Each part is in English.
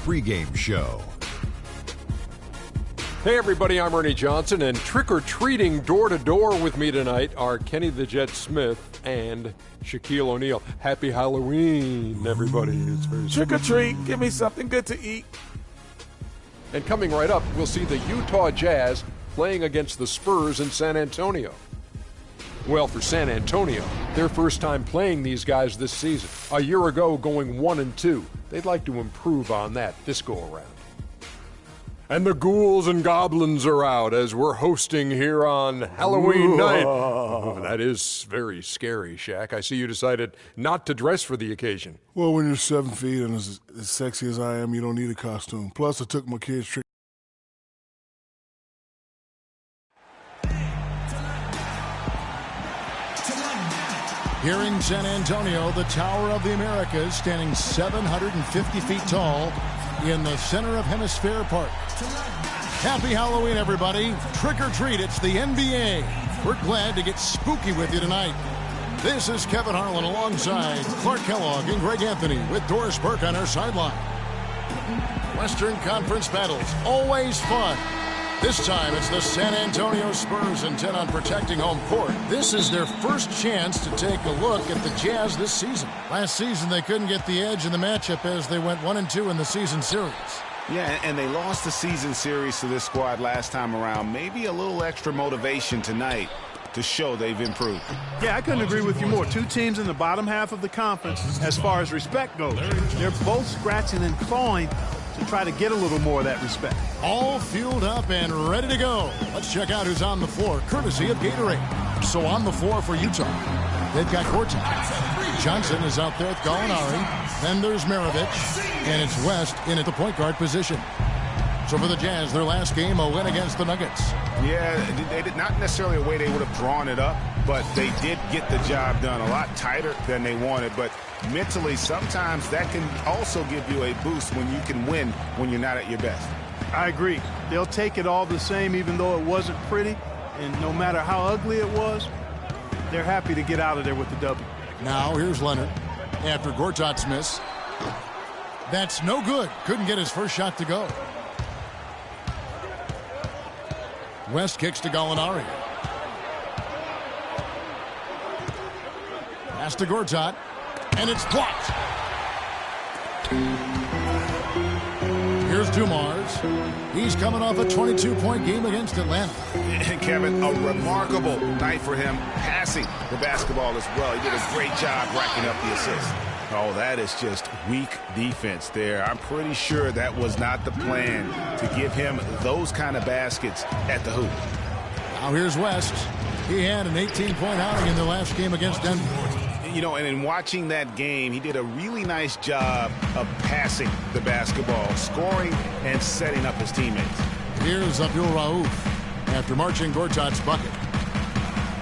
pregame show. Hey everybody, I'm Ernie Johnson, and trick-or-treating door-to-door with me tonight are Kenny the Jet Smith and Shaquille O'Neal. Happy Halloween, everybody. It's very trick-or-treat, give me something good to eat. And coming right up, we'll see the Utah Jazz playing against the Spurs in San Antonio. Well, for San Antonio, their first time playing these guys this season. A year ago, going 1-2. They'd like to improve on that this go-around. And the ghouls and goblins are out as we're hosting here on Halloween night. Oh, that is very scary, Shaq. I see you decided not to dress for the occasion. Well, when you're 7 feet and as sexy as I am, you don't need a costume. Plus, I took my kids trick. Here in San Antonio, the Tower of the Americas, standing 750 feet tall in the center of Hemisphere Park. Happy Halloween, everybody. Trick or treat, it's the NBA. We're glad to get spooky with you tonight. This is Kevin Harlan alongside Clark Kellogg and Greg Anthony with Doris Burke on our sideline. Western Conference battles, always fun. This time it's the San Antonio Spurs intent on protecting home court. This is their first chance to take a look at the Jazz this season. Last season they couldn't get the edge in the matchup as they went 1-2 in the season series. Yeah, and they lost the season series to this squad last time around. Maybe a little extra motivation tonight to show they've improved. Yeah, I couldn't agree with you more. Two teams in the bottom half of the conference as far as respect goes. They're both scratching and clawing to try to get a little more of that respect. All fueled up and ready to go. Let's check out who's on the floor, courtesy of Gatorade. So on the floor for Utah, they've got Gortat. Johnson is out there with Gallinari. Then there's Maravich. And it's West in at the point guard position. So for the Jazz, their last game, a win against the Nuggets. Yeah, they did not necessarily a way they would have drawn it up, but they did get the job done a lot tighter than they wanted. But mentally, sometimes that can also give you a boost when you can win when you're not at your best. I agree. They'll take it all the same, even though it wasn't pretty. And no matter how ugly it was, they're happy to get out of there with the W. Now here's Leonard after Gortat's miss. That's no good. Couldn't get his first shot to go. West kicks to Gallinari. Pass to Gortat. And it's blocked. Here's Dumars. He's coming off a 22-point game against Atlanta. Kevin, a remarkable night for him passing the basketball as well. He did a great job racking up the assists. Oh, that is just weak defense there. I'm pretty sure that was not the plan to give him those kind of baskets at the hoop. Now here's West. He had an 18-point outing in the last game against Denver. You know, and in watching that game, he did a really nice job of passing the basketball, scoring and setting up his teammates. Here's Abdul Rauf after marching Gortat's bucket.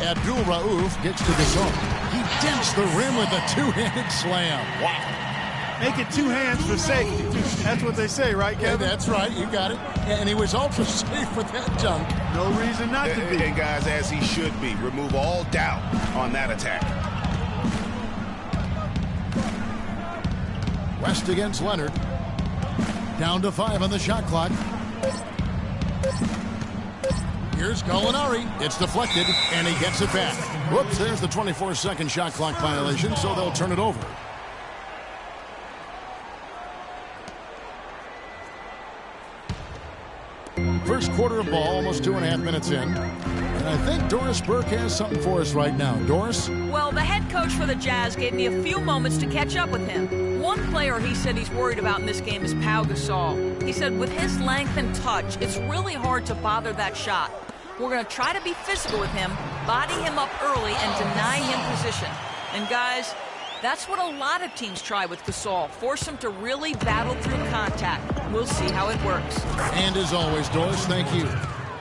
Abdul Rauf gets to Gasol. He dents the rim with a two-handed slam. Wow. Make it two hands for safety. That's what they say, right, Kevin? Yeah, that's right. You got it. And he was ultra safe with that dunk. No reason not to be. And guys, as he should be, remove all doubt on that attack. West against Leonard. Down to 5 on the shot clock. Here's Gallinari. It's deflected, and he gets it back. Whoops, there's the 24-second shot clock violation, so they'll turn it over. First quarter of ball, almost 2.5 minutes in. And I think Doris Burke has something for us right now. Doris? Well, the head coach for the Jazz gave me a few moments to catch up with him. One player he said he's worried about in this game is Pau Gasol. He said with his length and touch, it's really hard to bother that shot. We're going to try to be physical with him, body him up early, and deny him position. And guys, that's what a lot of teams try with Gasol. Force him to really battle through contact. We'll see how it works. And as always, Doris, thank you.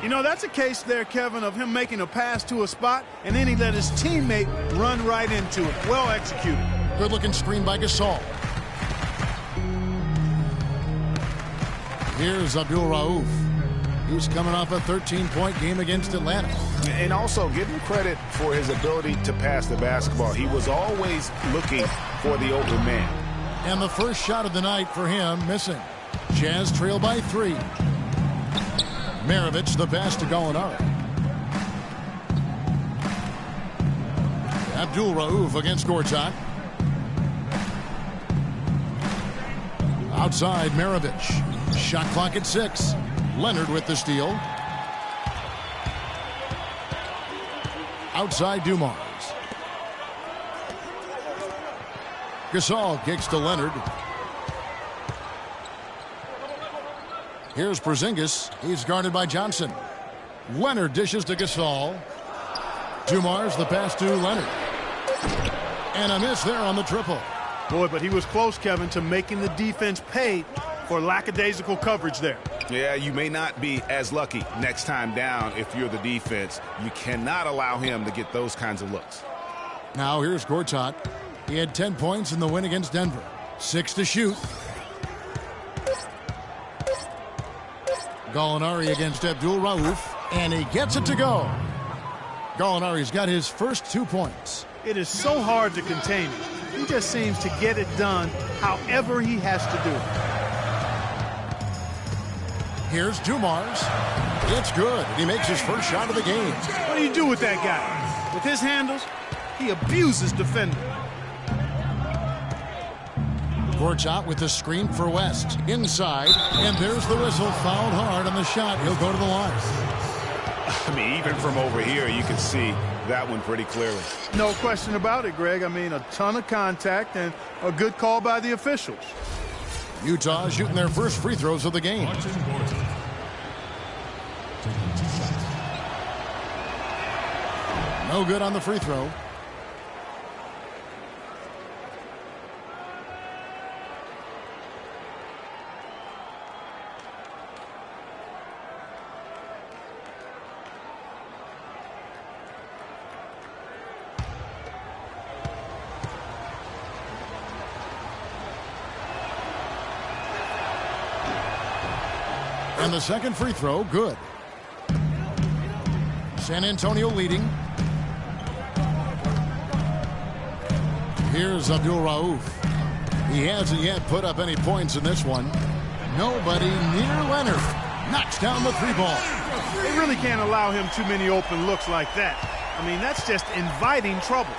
You know, that's a case there, Kevin, of him making a pass to a spot, and then he let his teammate run right into it. Well executed. Good-looking screen by Gasol. Here's Abdul Rauf. He's coming off a 13-point game against Atlanta. And also give him credit for his ability to pass the basketball. He was always looking for the open man. And the first shot of the night for him, missing. Jazz trail by 3. Maravich the pass to Gallinari. Abdul Rauf against Gortat. Outside Maravich. Shot clock at 6. Leonard with the steal. Outside Dumars. Gasol kicks to Leonard. Here's Porzingis. He's guarded by Johnson. Leonard dishes to Gasol. Dumars the pass to Leonard. And a miss there on the triple. Boy, but he was close, Kevin, to making the defense pay for lackadaisical coverage there. Yeah, you may not be as lucky next time down if you're the defense. You cannot allow him to get those kinds of looks. Now here's Gortat. He had 10 points in the win against Denver. 6 to shoot. Gallinari against Abdul Rauf. And he gets it to go. Gallinari's got his first 2 points. It is so hard to contain him. He just seems to get it done however he has to do it. Here's Dumars. It's good. He makes his first shot of the game. What do you do with that guy? With his handles, he abuses defenders. Gortat with the screen for West. Inside. And there's the whistle. Fouled hard on the shot. He'll go to the line. I mean, even from over here, you can see that one pretty clearly. No question about it, Greg. I mean, a ton of contact and a good call by the officials. Utah shooting their first free throws of the game. No good on the free throw. And the second free throw, good. San Antonio leading. Here's Abdul Rauf. He hasn't yet put up any points in this one. Nobody near Leonard. Knocks down the 3-ball. They really can't allow him too many open looks like that. I mean, that's just inviting trouble.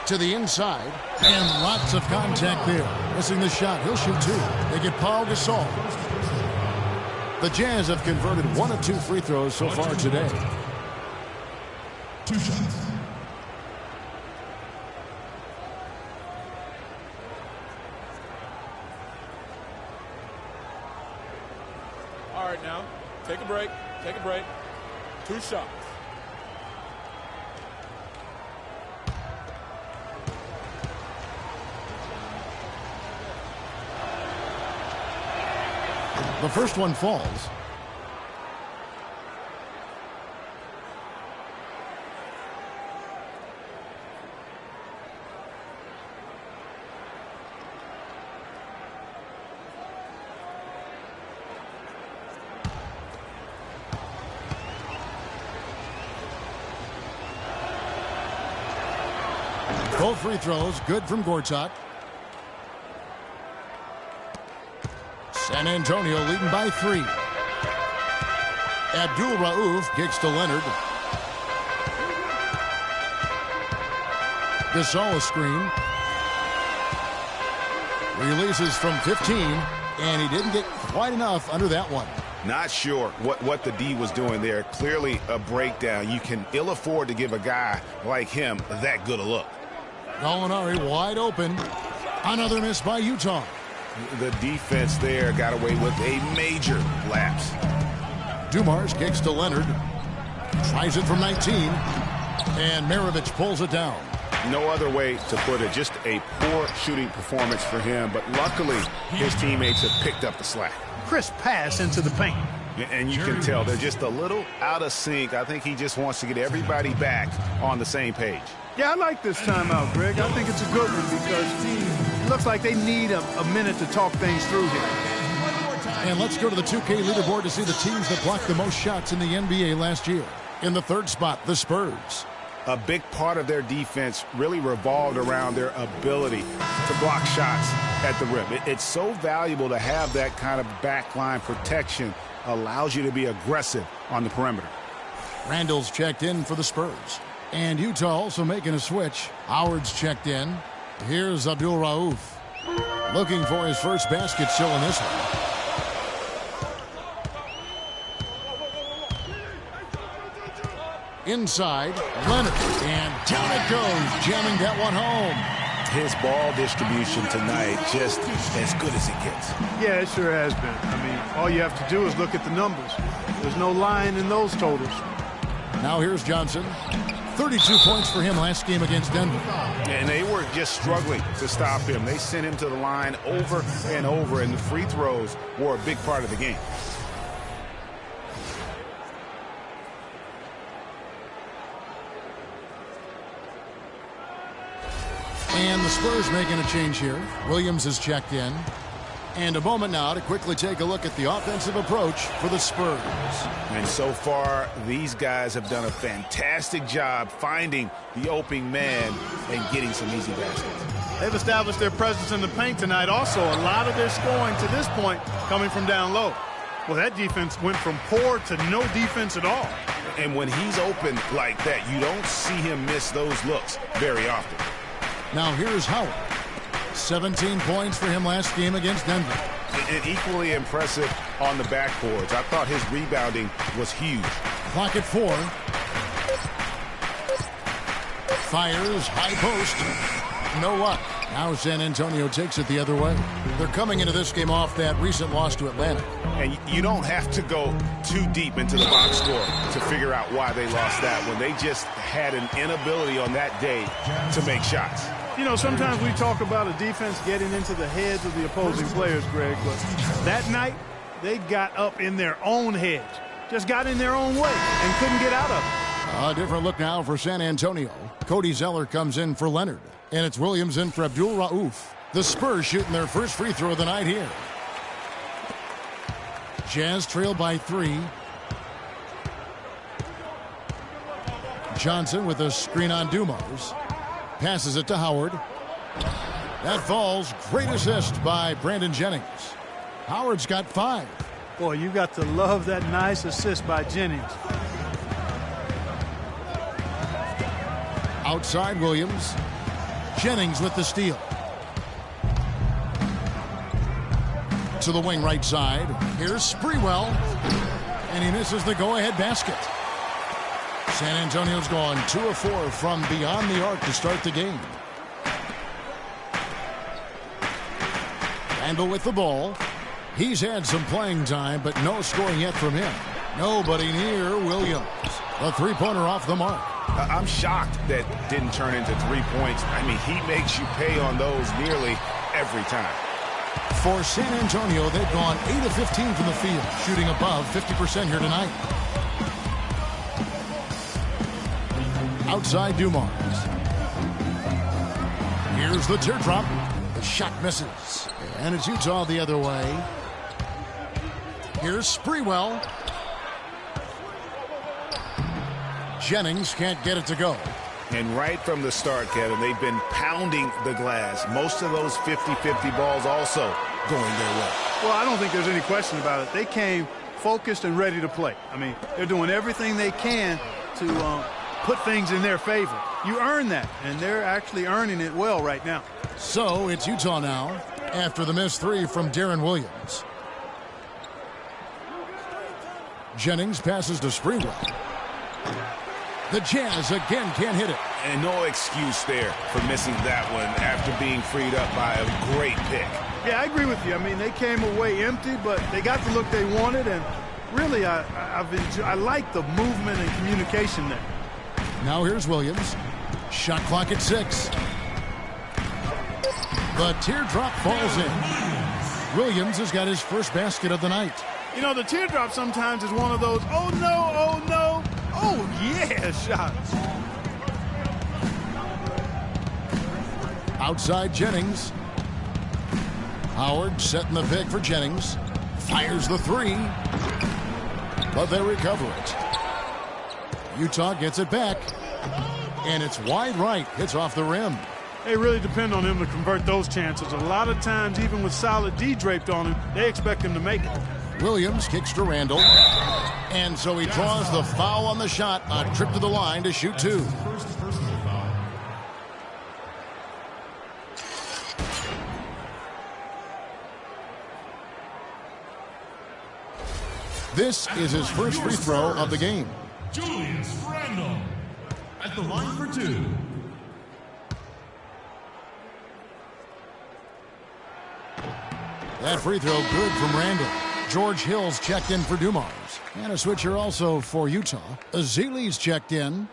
To the inside, and lots of contact there. Missing the shot. He'll shoot 2. They get Paul Gasol. The Jazz have converted 1 of 2 free throws so far today. 2 shots. All right, now, take a break. Take a break. 2 shots. The first one falls. Both free throws good from Gortat. San Antonio leading by 3. Abdul Rauf kicks to Leonard. Gasol a screen. Releases from 15, and he didn't get quite enough under that one. Not sure what the D was doing there. Clearly a breakdown. You can ill afford to give a guy like him that good a look. Gallinari wide open. Another miss by Utah. The defense there got away with a major lapse. Dumars kicks to Leonard. Tries it from 19. And Maravich pulls it down. No other way to put it. Just a poor shooting performance for him. But luckily, his teammates have picked up the slack. Crisp pass into the paint. And you can tell they're just a little out of sync. I think he just wants to get everybody back on the same page. Yeah, I like this timeout, Greg. I think it's a good one because it looks like they need a minute to talk things through here. And let's go to the 2K leaderboard to see the teams that blocked the most shots in the NBA last year. In the third spot, the Spurs. A big part of their defense really revolved around their ability to block shots at the rim. It's so valuable to have that kind of backline protection. Allows you to be aggressive on the perimeter. Randall's checked in for the Spurs. And Utah also making a switch. Howard's checked in. Here's Abdul Rauf. Looking for his first basket still in this one. Inside, Leonard. And down it goes, jamming that one home. His ball distribution tonight just as good as it gets. Yeah, it sure has been. I mean, all you have to do is look at the numbers. There's no lying in those totals. Now here's Johnson. 32 points for him last game against Denver. And they were just struggling to stop him. They sent him to the line over and over, and the free throws were a big part of the game. And the Spurs making a change here. Williams is checked in. And a moment now to quickly take a look at the offensive approach for the Spurs. And so far, these guys have done a fantastic job finding the opening man and getting some easy baskets. They've established their presence in the paint tonight. Also, a lot of their scoring to this point coming from down low. Well, that defense went from poor to no defense at all. And when he's open like that, you don't see him miss those looks very often. Now here's Howard. 17 points for him last game against Denver. And equally impressive on the backboards. I thought his rebounding was huge. Clock at 4. Fires, high post. No luck. Now San Antonio takes it the other way. They're coming into this game off that recent loss to Atlanta. And you don't have to go too deep into the box score to figure out why they lost that one. They just had an inability on that day to make shots. You know, sometimes we talk about a defense getting into the heads of the opposing players, Greg, but that night they got up in their own heads, just got in their own way and couldn't get out of it. A different look now for San Antonio. Cody Zeller comes in for Leonard, and it's Williams in for Abdul Rauf. The Spurs shooting their first free throw of the night here. Jazz trail by 3. Johnson with a screen on Dumars. Passes it to Howard. That falls. Great assist by Brandon Jennings. Howard's got 5. Boy, you got to love that nice assist by Jennings. Outside Williams. Jennings with the steal. To the wing right side. Here's Sprewell. And he misses the go-ahead basket. San Antonio's gone 2 of 4 from beyond the arc to start the game. Randall with the ball. He's had some playing time, but no scoring yet from him. Nobody near Williams. A three-pointer off the mark. I'm shocked that didn't turn into 3 points. I mean, he makes you pay on those nearly every time. For San Antonio, they've gone 8 of 15 from the field, shooting above 50% here tonight. Outside Dumars. Here's the teardrop. The shot misses. And it's Utah the other way. Here's Sprewell. Jennings can't get it to go. And right from the start, Kevin, they've been pounding the glass. Most of those 50-50 balls also going their way. Well, I don't think there's any question about it. They came focused and ready to play. I mean, they're doing everything they can to put things in their favor. You earn that, and they're actually earning it well right now. So it's Utah now after the missed 3 from Darren Williams. Jennings passes to Sprewell. The Jazz again can't hit it. And no excuse there for missing that one after being freed up by a great pick. Yeah, I agree with you. I mean, they came away empty, but they got the look they wanted, and really, I like the movement and communication there. Now here's Williams. Shot clock at 6. The teardrop falls in. Williams has got his first basket of the night. You know, the teardrop sometimes is one of those, oh no, oh yeah, shots. Outside Jennings. Howard setting the pick for Jennings. Fires the 3. But they recover it. Utah gets it back. And it's wide right. Hits off the rim. They really depend on him to convert those chances. A lot of times, even with solid D draped on him, they expect him to make it. Williams kicks to Randall. And so he draws the foul on the shot. A trip to the line to shoot two. This is his first free throw of the game. Julius Randle at the line for two. That free throw good from Randall. George Hill's checked in for Dumars. And a switcher also for Utah. Ezeli's checked in.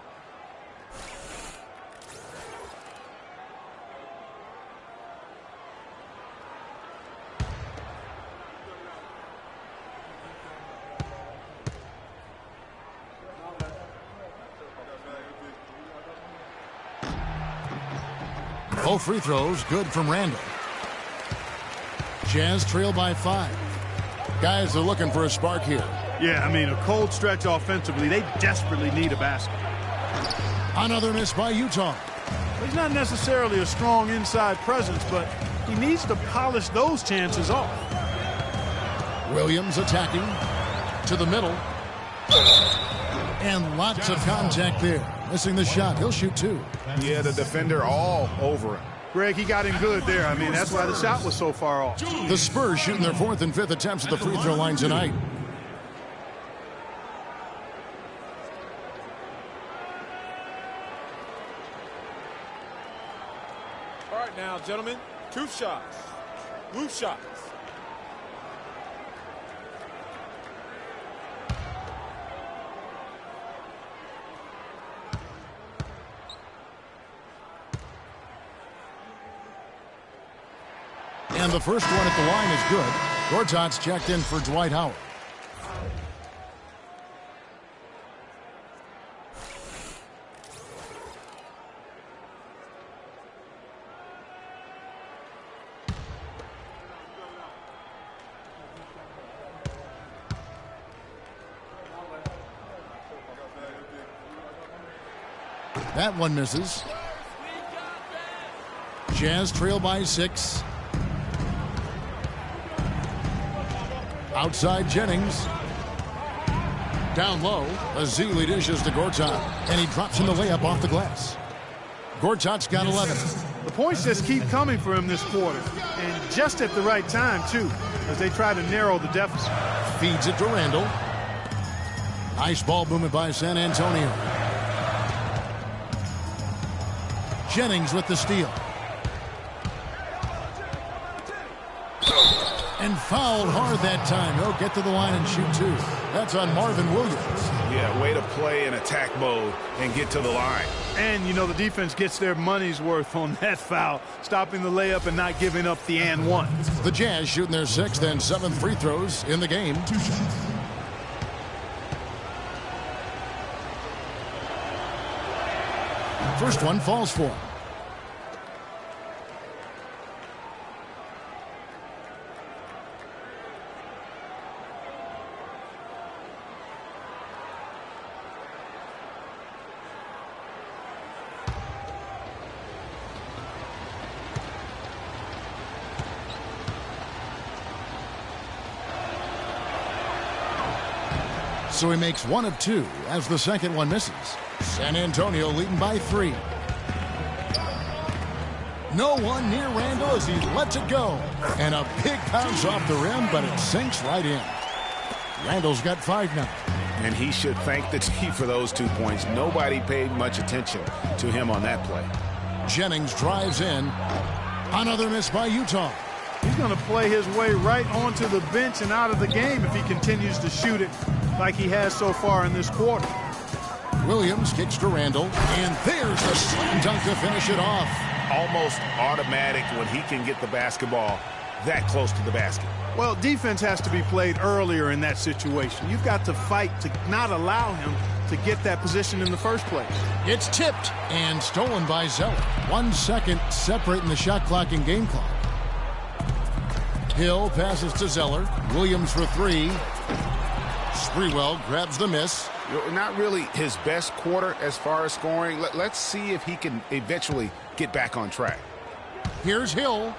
Both free throws good from Randall. Jazz trail by 5. Guys are looking for a spark here. Yeah, I mean, a cold stretch offensively. They desperately need a basket. Another miss by Utah. He's not necessarily a strong inside presence, but he needs to polish those chances off. Williams attacking to the middle. And lots of contact there. Missing the shot. He'll shoot two. Yeah, the defender all over him. Greg, he got him good there. I mean, that's why the shot was so far off. The Spurs shooting their 4th and 5th attempts at the free throw line tonight. All right now, gentlemen, 2 shots. Loose shots. And the first one at the line is good. Gortat's checked in for Dwight Howard. That one misses. Jazz trail by 6. Outside Jennings. Down low. Ezeli dishes to Gortat. And he drops in the layup off the glass. Gortat's got 11. The points just keep coming for him this quarter. And just at the right time, too, as they try to narrow the deficit. Feeds it to Randall. Nice ball movement by San Antonio. Jennings with the steal. And fouled hard that time. He'll get to the line and shoot two. That's on Marvin Williams. Yeah, way to play in attack mode and get to the line. And, you know, the defense gets their money's worth on that foul, stopping the layup and not giving up the and one. The Jazz shooting their 6th and 7th free throws in the game. 2 shots. First one falls for him. So he makes 1 of 2 as the second one misses. San Antonio leading by 3. No one near Randall as he lets it go. And a big bounce off the rim, but it sinks right in. Randall's got 5 now. And he should thank the team for those 2 points. Nobody paid much attention to him on that play. Jennings drives in. Another miss by Utah. He's going to play his way right onto the bench and out of the game if he continues to shoot it like he has so far in this quarter. Williams kicks to Randall, and there's the slam dunk to finish it off. Almost automatic when he can get the basketball that close to the basket. Well, defense has to be played earlier in that situation. You've got to fight to not allow him to get that position in the first place. It's tipped and stolen by Zeller. 1 second separating the shot clock and game clock. Hill passes to Zeller. Williams for 3. Sprewell grabs the miss. Not really his best quarter as far as scoring. Let's see if he can eventually get back on track. Here's Hill,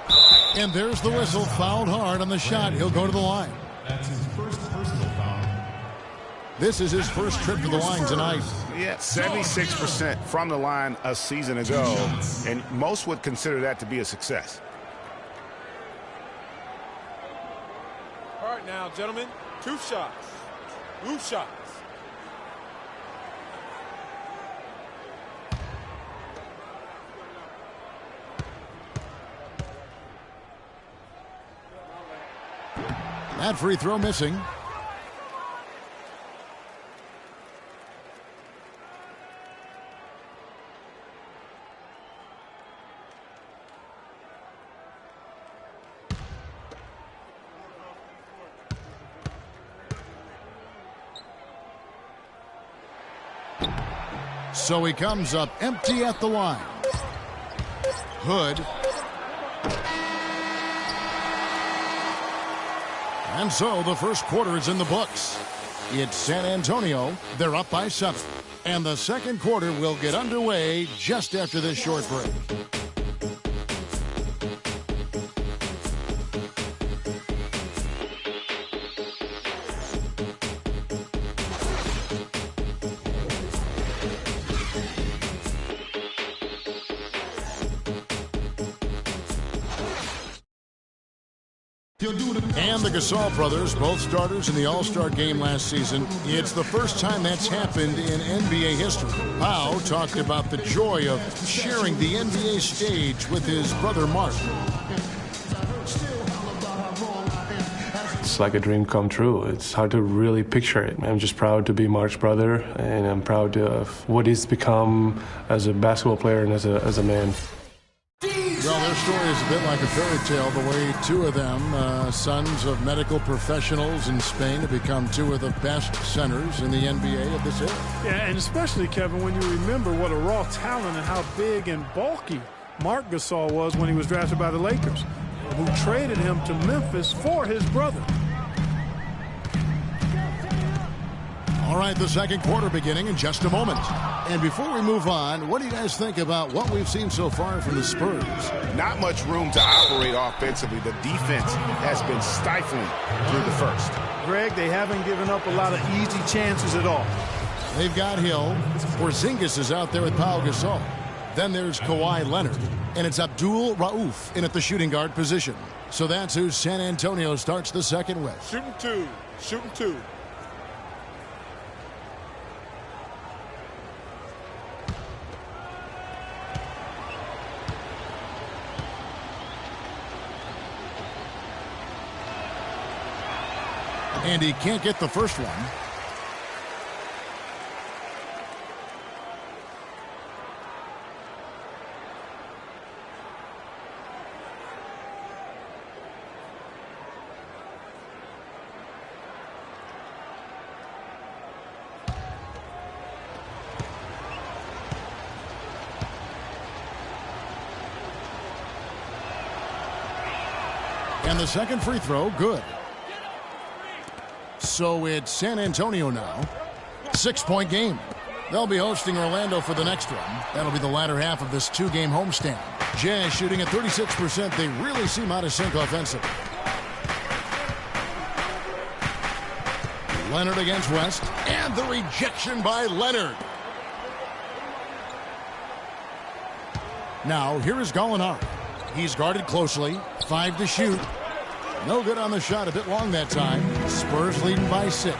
and there's the whistle. Fouled hard on the shot. He'll go to the line. That's his first personal foul. This is his first trip to the line tonight. Yeah, 76% from the line a season ago, and most would consider that to be a success. All right now, gentlemen, 2 shots. 2 shots. That free throw missing. So he comes up empty at the line. Hood. And so the first quarter is in the books. It's San Antonio. They're up by 7. And the second quarter will get underway just after this short break. And the Gasol brothers, both starters in the All-Star game last season. It's the first time that's happened in NBA history. Pau talked about the joy of sharing the NBA stage with his brother Mark. It's like a dream come true. It's hard to really picture it. I'm just proud to be Mark's brother, and I'm proud of what he's become as a basketball player and as a man. Well, their story is a bit like a fairy tale, the way 2 of them, sons of medical professionals in Spain, have become 2 of the best centers in the NBA of this era. Yeah, and especially, Kevin, when you remember what a raw talent and how big and bulky Marc Gasol was when he was drafted by the Lakers, who traded him to Memphis for his brother. All right, the second quarter beginning in just a moment. And before we move on, what do you guys think about what we've seen so far from the Spurs? Not much room to operate offensively. The defense has been stifling through the first. Greg, they haven't given up a lot of easy chances at all. They've got Hill. Porzingis is out there with Pau Gasol. Then there's Kawhi Leonard. And it's Abdul Rauf in at the shooting guard position. So that's who San Antonio starts the second with. Shooting 2. Shooting 2. And he can't get the first one. And the second free throw, good. So it's San Antonio now. 6-point game. They'll be hosting Orlando for the next one. That'll be the latter half of this 2-game homestand. Jazz shooting at 36%. They really seem out of sync offensively. Leonard against West. And the rejection by Leonard. Now, here is Gallinari. He's guarded closely. 5 to shoot. No good on the shot, a bit long that time. Spurs leading by 6.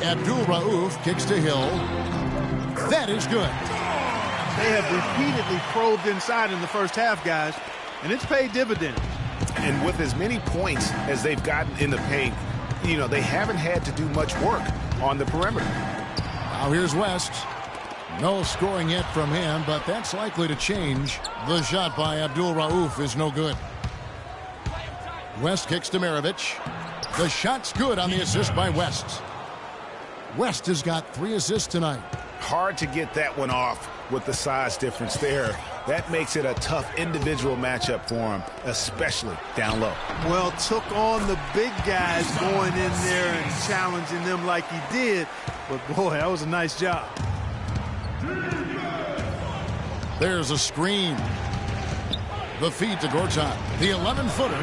Abdul Rauf kicks to Hill. That is good. They have repeatedly probed inside in the first half, guys, and it's paid dividends. And with as many points as they've gotten in the paint, you know, they haven't had to do much work on the perimeter. Now here's West. No scoring yet from him, but that's likely to change. The shot by Abdul Rauf is no good. West kicks to Maravich. The shot's good on the assist by West. West has got 3 assists tonight. Hard to get that one off with the size difference there. That makes it a tough individual matchup for him, especially down low. Well, took on the big guys going in there and challenging them like he did. but boy, that was a nice job. There's a screen. The feed to Gortat. The 11-footer.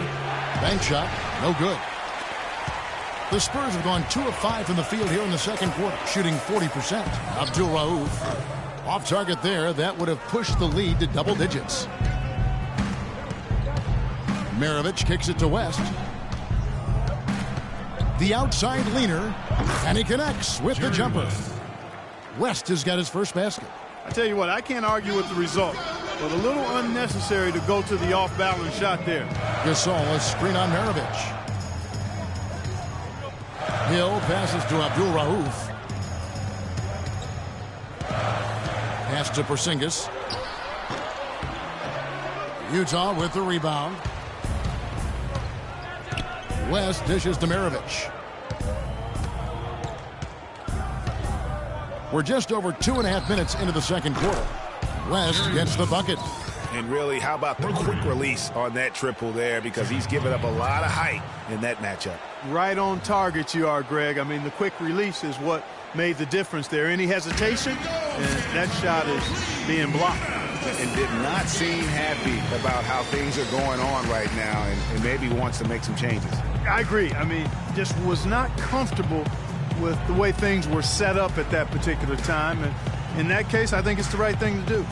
Bank shot. No good. The Spurs have gone 2 of 5 from the field here in the second quarter, shooting 40%. Abdul Rauf off target there. That would have pushed the lead to double digits. Maravich kicks it to West. The outside leaner, and he connects with the jumper. West has got his first basket. I tell you what, I can't argue with the result, but a little unnecessary to go to the off-balance shot there. Gasol, a screen on Maravich. Hill passes to Abdul Rauf. Pass to Porzingis. Utah with the rebound. West dishes to Maravich. We're just over 2.5 minutes into the second quarter. West gets the bucket. And really, how about the quick release on that triple there, because he's given up a lot of height in that matchup. Right on target you are, Greg. I mean, the quick release is what made the difference there. Any hesitation, and that shot is being blocked. And did not seem happy about how things are going on right now, and maybe wants to make some changes. I agree. I mean, just was not comfortable with the way things were set up at that particular time. And in that case, I think it's the right thing to do.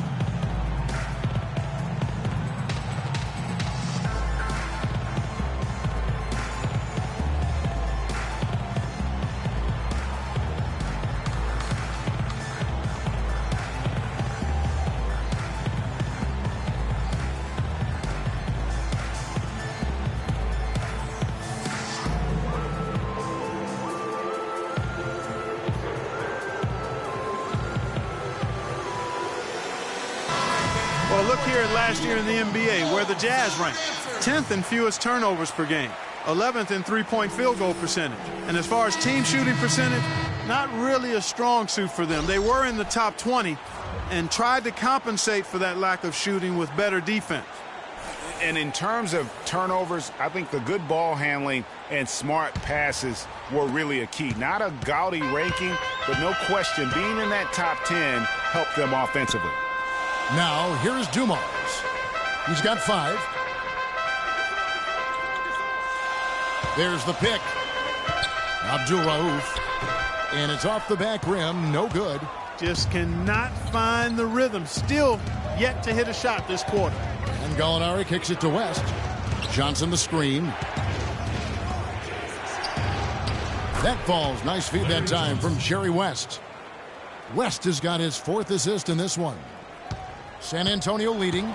Well, look here at last year in the NBA, where the Jazz ranked 10th in fewest turnovers per game, 11th in three-point field goal percentage. And as far as team shooting percentage, not really a strong suit for them. They were in the top 20 and tried to compensate for that lack of shooting with better defense. And in terms of turnovers, I think the good ball handling and smart passes were really a key. Not a gaudy ranking, but no question, being in that top 10 helped them offensively. Now, here's Dumars. He's got 5. There's the pick. Abdul Rauf. And it's off the back rim. No good. Just cannot find the rhythm. Still yet to hit a shot this quarter. And Gallinari kicks it to West. Johnson the screen. That falls. Nice feed that time from Jerry West. West has got his 4th assist in this one. San Antonio leading.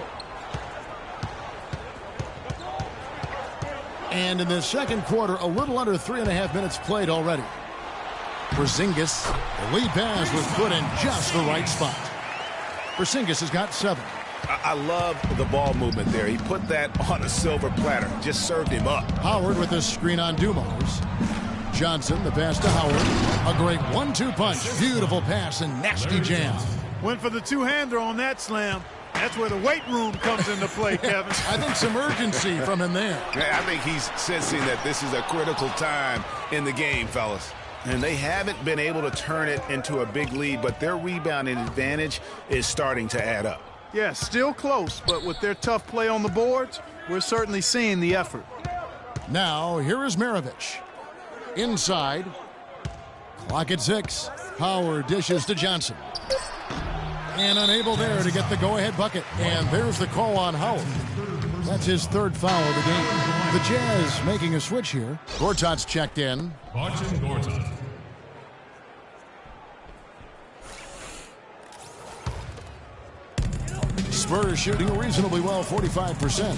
And in the second quarter, a little under 3.5 minutes played already. Porzingis, the lead pass was put in just the right spot. Porzingis has got 7. I love the ball movement there. He put that on a silver platter. Just served him up. Howard with the screen on Dumars. Johnson, the pass to Howard. A great 1-2 punch. Beautiful pass and nasty jam. Went for the two-hander on that slam. That's where the weight room comes into play, Kevin. I think some urgency from him there. I think he's sensing that this is a critical time in the game, fellas. And they haven't been able to turn it into a big lead, but their rebounding advantage is starting to add up. Yeah, still close, but with their tough play on the boards, we're certainly seeing the effort. Now, here is Maravich. Inside. Clock at 6. Howard dishes to Johnson. And unable there to get the go-ahead bucket. And there's the call on Howard. That's his 3rd foul of the game. The Jazz making a switch here. Gortat's checked in. Marcin Gortat. Spurs shooting reasonably well, 45%.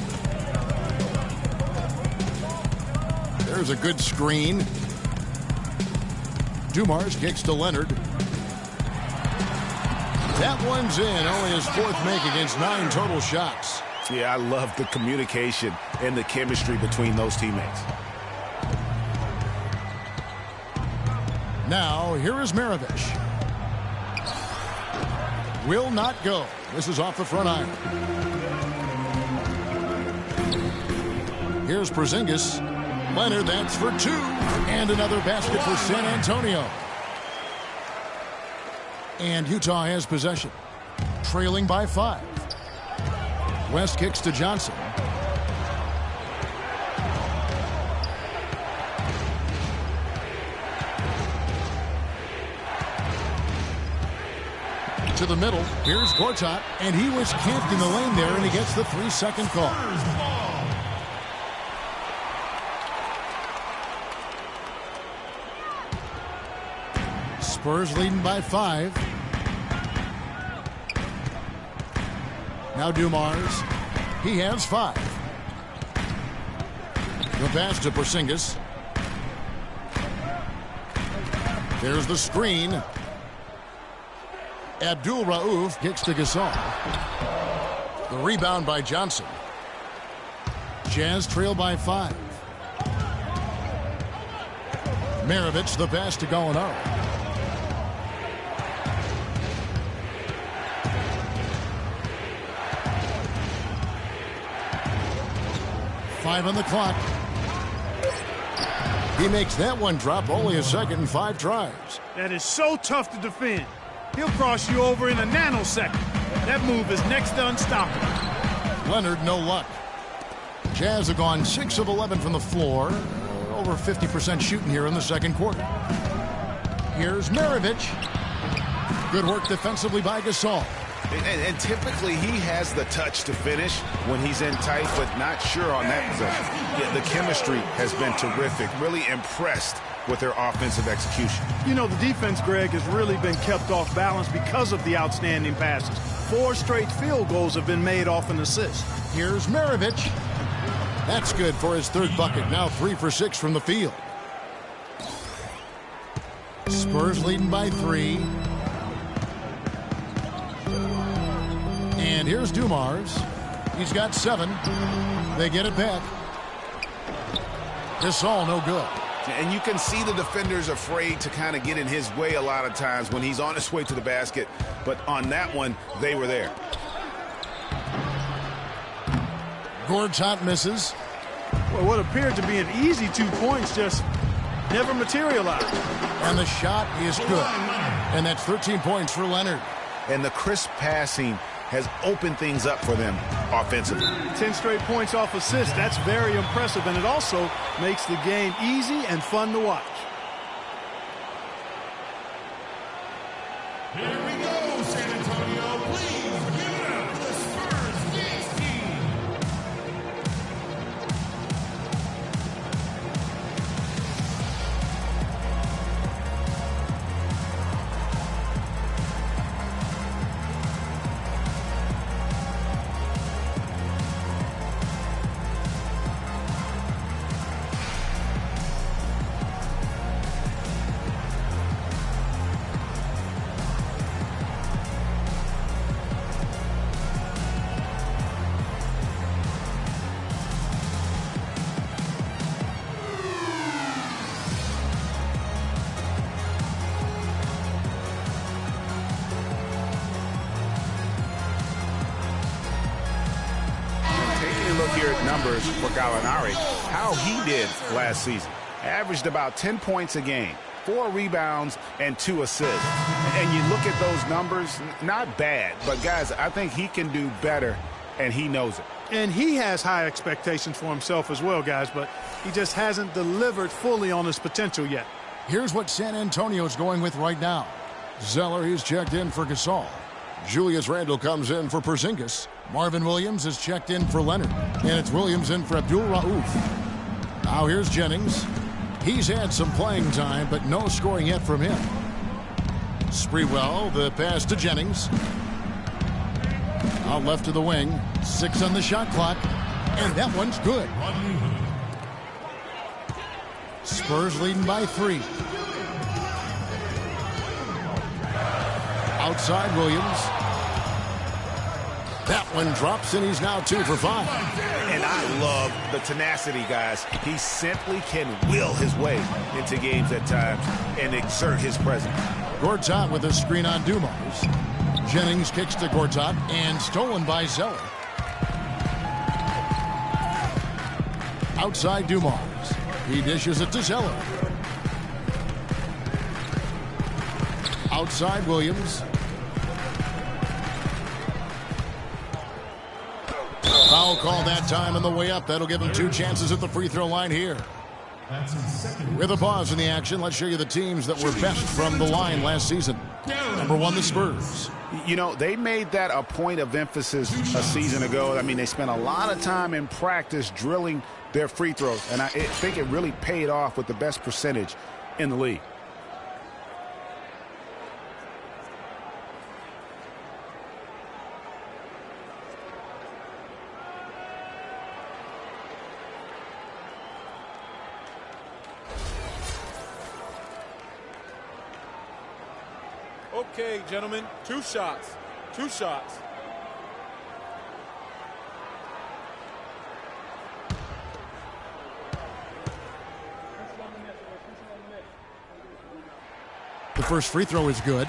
There's a good screen. Dumars kicks to Leonard. That one's in. Only his 4th make against 9 total shots. Yeah, I love the communication and the chemistry between those teammates. Now, here is Maravich. Will not go. This is off the front iron. Here's Porzingis. Leonard, that's for 2. And another basket for San Antonio. And Utah has possession. Trailing by 5. West kicks to Johnson. To the middle. Here's Gortat. And he was camped in the lane there, and he gets the 3-second call. Spurs leading by 5. Now Dumars. He has 5. The pass to Porzingis. There's the screen. Abdul Rauf kicks to Gasol. The rebound by Johnson. Jazz trail by 5. Maravich the pass to Gallinari. Five on the clock. He makes that one drop, only a second and 5 tries. That is so tough to defend. He'll cross you over in a nanosecond. That move is next to unstoppable. Leonard, no luck. Jazz have gone 6 of 11 from the floor. Over 50% shooting here in the second quarter. Here's Maravich. Good work defensively by Gasol. And typically he has the touch to finish when he's in tight, but not sure on that possession. Yeah, the chemistry has been terrific. Really impressed with their offensive execution. You know, the defense, Greg, has really been kept off balance because of the outstanding passes. 4 straight field goals have been made off an assist. Here's Maravich. That's good for his 3rd bucket. Now 3 for 6 from the field. Spurs leading by 3. And here's Dumars. He's got 7. They get it back. Gasol no good. And you can see the defenders afraid to kind of get in his way a lot of times when he's on his way to the basket. But on that one, they were there. Gortat misses. Well, what appeared to be an easy 2 points just never materialized. And the shot is good. And that's 13 points for Leonard. And the crisp passing has opened things up for them offensively. 10 straight points off assists. That's very impressive, and it also makes the game easy and fun to watch. Here we go, San Antonio. Please give it up for the Spurs Kings team. Numbers for Gallinari, how he did last season. Averaged about 10 points a game, 4 rebounds, and 2 assists. And you look at those numbers, not bad. But, guys, I think he can do better, and he knows it. And he has high expectations for himself as well, guys, but he just hasn't delivered fully on his potential yet. Here's what San Antonio's going with right now. Zeller, he's checked in for Gasol. Julius Randle comes in for Porzingis. Marvin Williams is checked in for Leonard. And it's Williams in for Abdul Rauf. Now here's Jennings. He's had some playing time, but no scoring yet from him. Sprewell, the pass to Jennings. Out left to the wing. 6 on the shot clock. And that one's good. Spurs leading by 3. Outside Williams. That one drops, and he's now 2 for 5. And I love the tenacity, guys. He simply can will his way into games at times and exert his presence. Gortat with a screen on Dumars. Jennings kicks to Gortat, and stolen by Zeller. Outside Dumars. He dishes it to Zeller. Outside Williams. Foul call that time on the way up. That'll give him 2 chances at the free throw line here. With a pause in the action, let's show you the teams that were best from the line last season. Number 1, the Spurs. You know, they made that a point of emphasis a season ago. I mean, they spent a lot of time in practice drilling their free throws, and I think it really paid off with the best percentage in the league. Okay, gentlemen, 2 shots. 2 shots. The first free throw is good.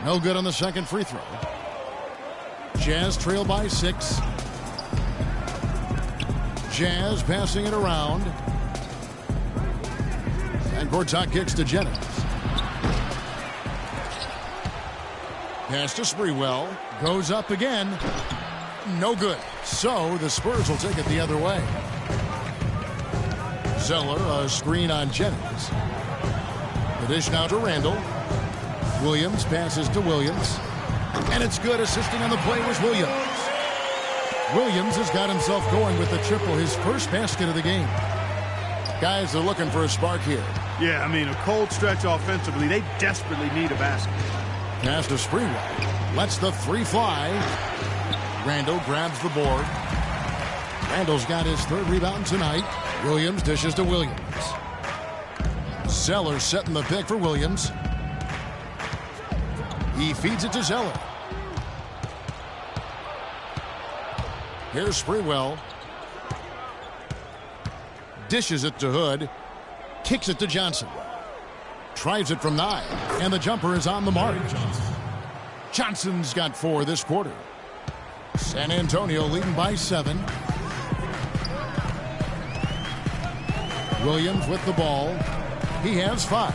No good on the second free throw. Jazz trail by 6. Jazz passing it around. And Gortat kicks to Jennings. Pass to Sprewell. Goes up again. No good. So the Spurs will take it the other way. Zeller, a screen on Jennings. The dish now to Randall. Williams passes to Williams. And it's good. Assisting on the play was Williams. Williams has got himself going with the triple, his first basket of the game. Guys are looking for a spark here. Yeah, I mean, a cold stretch offensively. They desperately need a basket. Pass to Sprewell. Lets the 3 fly. Randall grabs the board. Randall's got his 3rd rebound tonight. Williams dishes to Williams. Zeller setting the pick for Williams. He feeds it to Zeller. Here's Sprewell. Dishes it to Hood. Kicks it to Johnson. Tries it from 9. And the jumper is on the mark. Johnson's got 4 this quarter. San Antonio leading by 7. Williams with the ball. He has 5.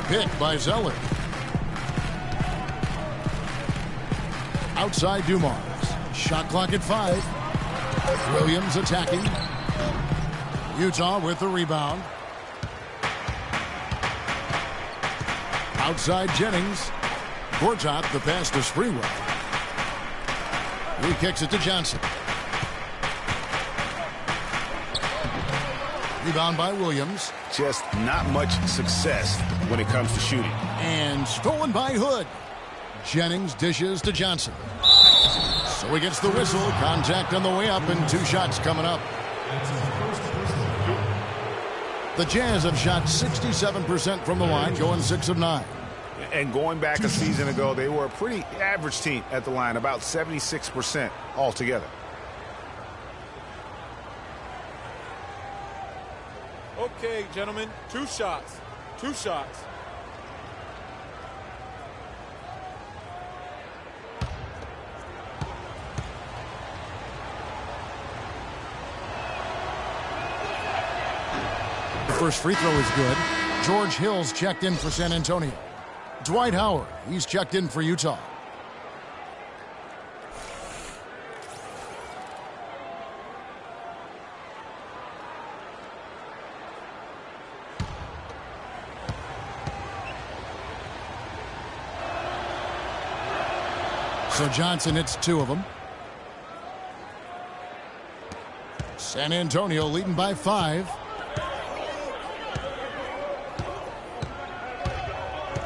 Pick by Zeller. Outside Dumars. Shot clock at 5. Williams attacking. Utah with the rebound. Outside Jennings. Gortat the pass to Sprewell. He kicks it to Johnson. Rebound by Williams. Just not much success when it comes to shooting. And stolen by Hood. Jennings dishes to Johnson. So he gets the whistle. Contact on the way up and 2 shots coming up. The Jazz have shot 67% from the line, going 6 of 9. And going back a season ago, they were a pretty average team at the line, about 76% altogether. Okay, gentlemen, 2 shots. 2 shots. The first free throw is good. George Hill's checked in for San Antonio. Dwight Howard, he's checked in for Utah. So Johnson hits 2 of them. San Antonio leading by 5.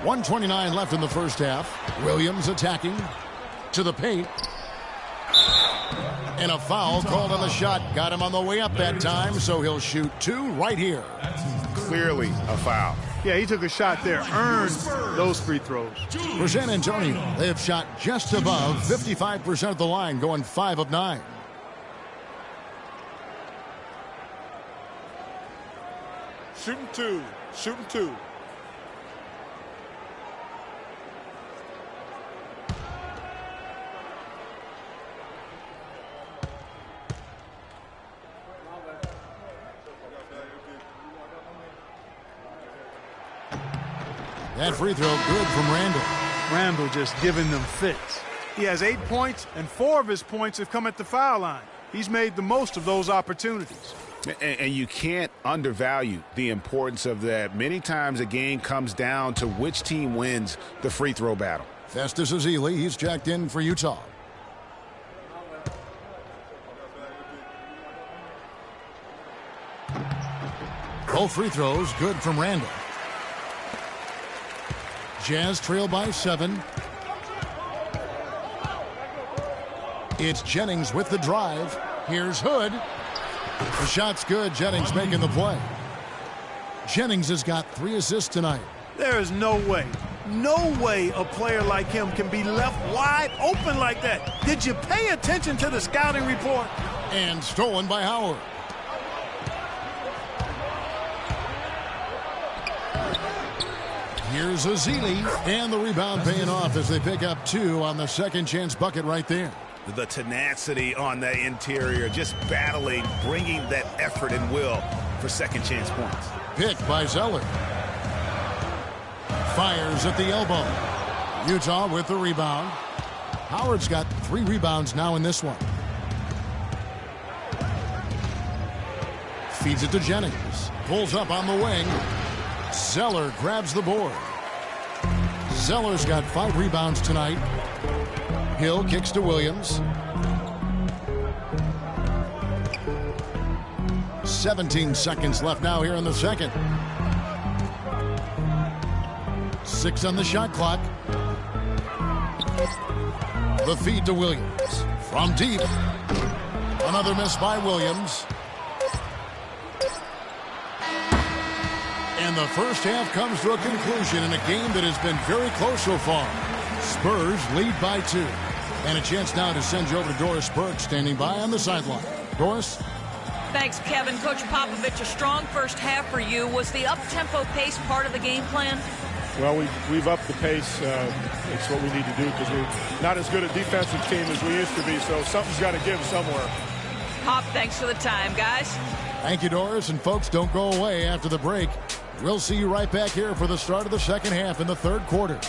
1:29 left in the first half. Williams attacking to the paint. And a foul called on the shot. Got him on the way up that time, so he'll shoot 2 right here. Clearly a foul. Yeah, he took a shot there. Earned those free throws. For San Antonio, they have shot just above 55% of the line, going 5 of 9. Shooting two. Shooting two. That free throw good from Randall. Randall just giving them fits. He has 8 points, and 4 of his points have come at the foul line. He's made the most of those opportunities. And you can't undervalue the importance of that. Many times a game comes down to which team wins the free throw battle. Festus Ezeli, he's checked in for Utah. Both free throws good from Randall. Jazz trail by 7. It's Jennings with the drive. Here's Hood. The shot's good. Jennings making the play. Jennings has got 3 assists tonight. There is no way a player like him can be left wide open like that. Did you pay attention to the scouting report? And stolen by Howard. Here's Ezeli, and the rebound paying off as they pick up 2 on the second chance bucket right there. The tenacity on the interior, just battling, bringing that effort and will for second chance points. Picked by Zeller. Fires at the elbow. Utah with the rebound. Howard's got 3 rebounds now in this one. Feeds it to Jennings. Pulls up on the wing. Zeller grabs the board. Zeller's got 5 rebounds tonight. Hill kicks to Williams. 17 seconds left now here in the second. 6 on the shot clock. The feed to Williams. From deep. Another miss by Williams. And the first half comes to a conclusion in a game that has been very close so far. Spurs lead by 2. And a chance now to send you over to Doris Burke, standing by on the sideline. Doris? Thanks, Kevin. Coach Popovich, a strong first half for you. Was the up-tempo pace part of the game plan? Well, we've upped the pace. It's what we need to do because we're not as good a defensive team as we used to be, so something's got to give somewhere. Pop, thanks for the time, guys. Thank you, Doris. And folks, don't go away after the break. We'll see you right back here for the start of the second half in the third quarter.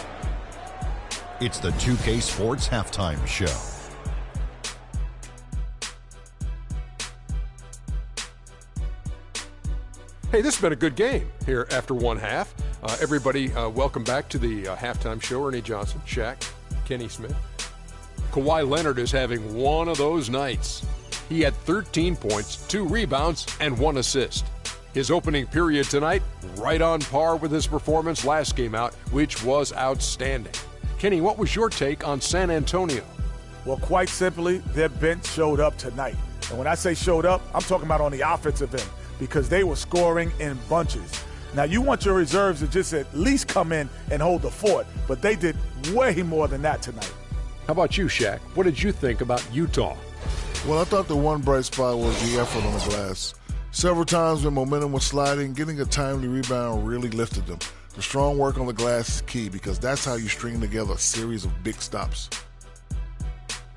It's the 2K Sports Halftime Show. Hey, this has been a good game here after one half. Everybody, welcome back to the halftime show. Ernie Johnson, Shaq, Kenny Smith. Kawhi Leonard is having one of those nights. He had 13 points, 2 rebounds, and 1 assist. His opening period tonight, right on par with his performance last game out, which was outstanding. Kenny, what was your take on San Antonio? Well, quite simply, their bench showed up tonight. And when I say showed up, I'm talking about on the offensive end because they were scoring in bunches. Now, you want your reserves to just at least come in and hold the fort, but they did way more than that tonight. How about you, Shaq? What did you think about Utah? Well, I thought the one bright spot was the effort on the glass. Several times when momentum was sliding, getting a timely rebound really lifted them. The strong work on the glass is key because that's how you string together a series of big stops.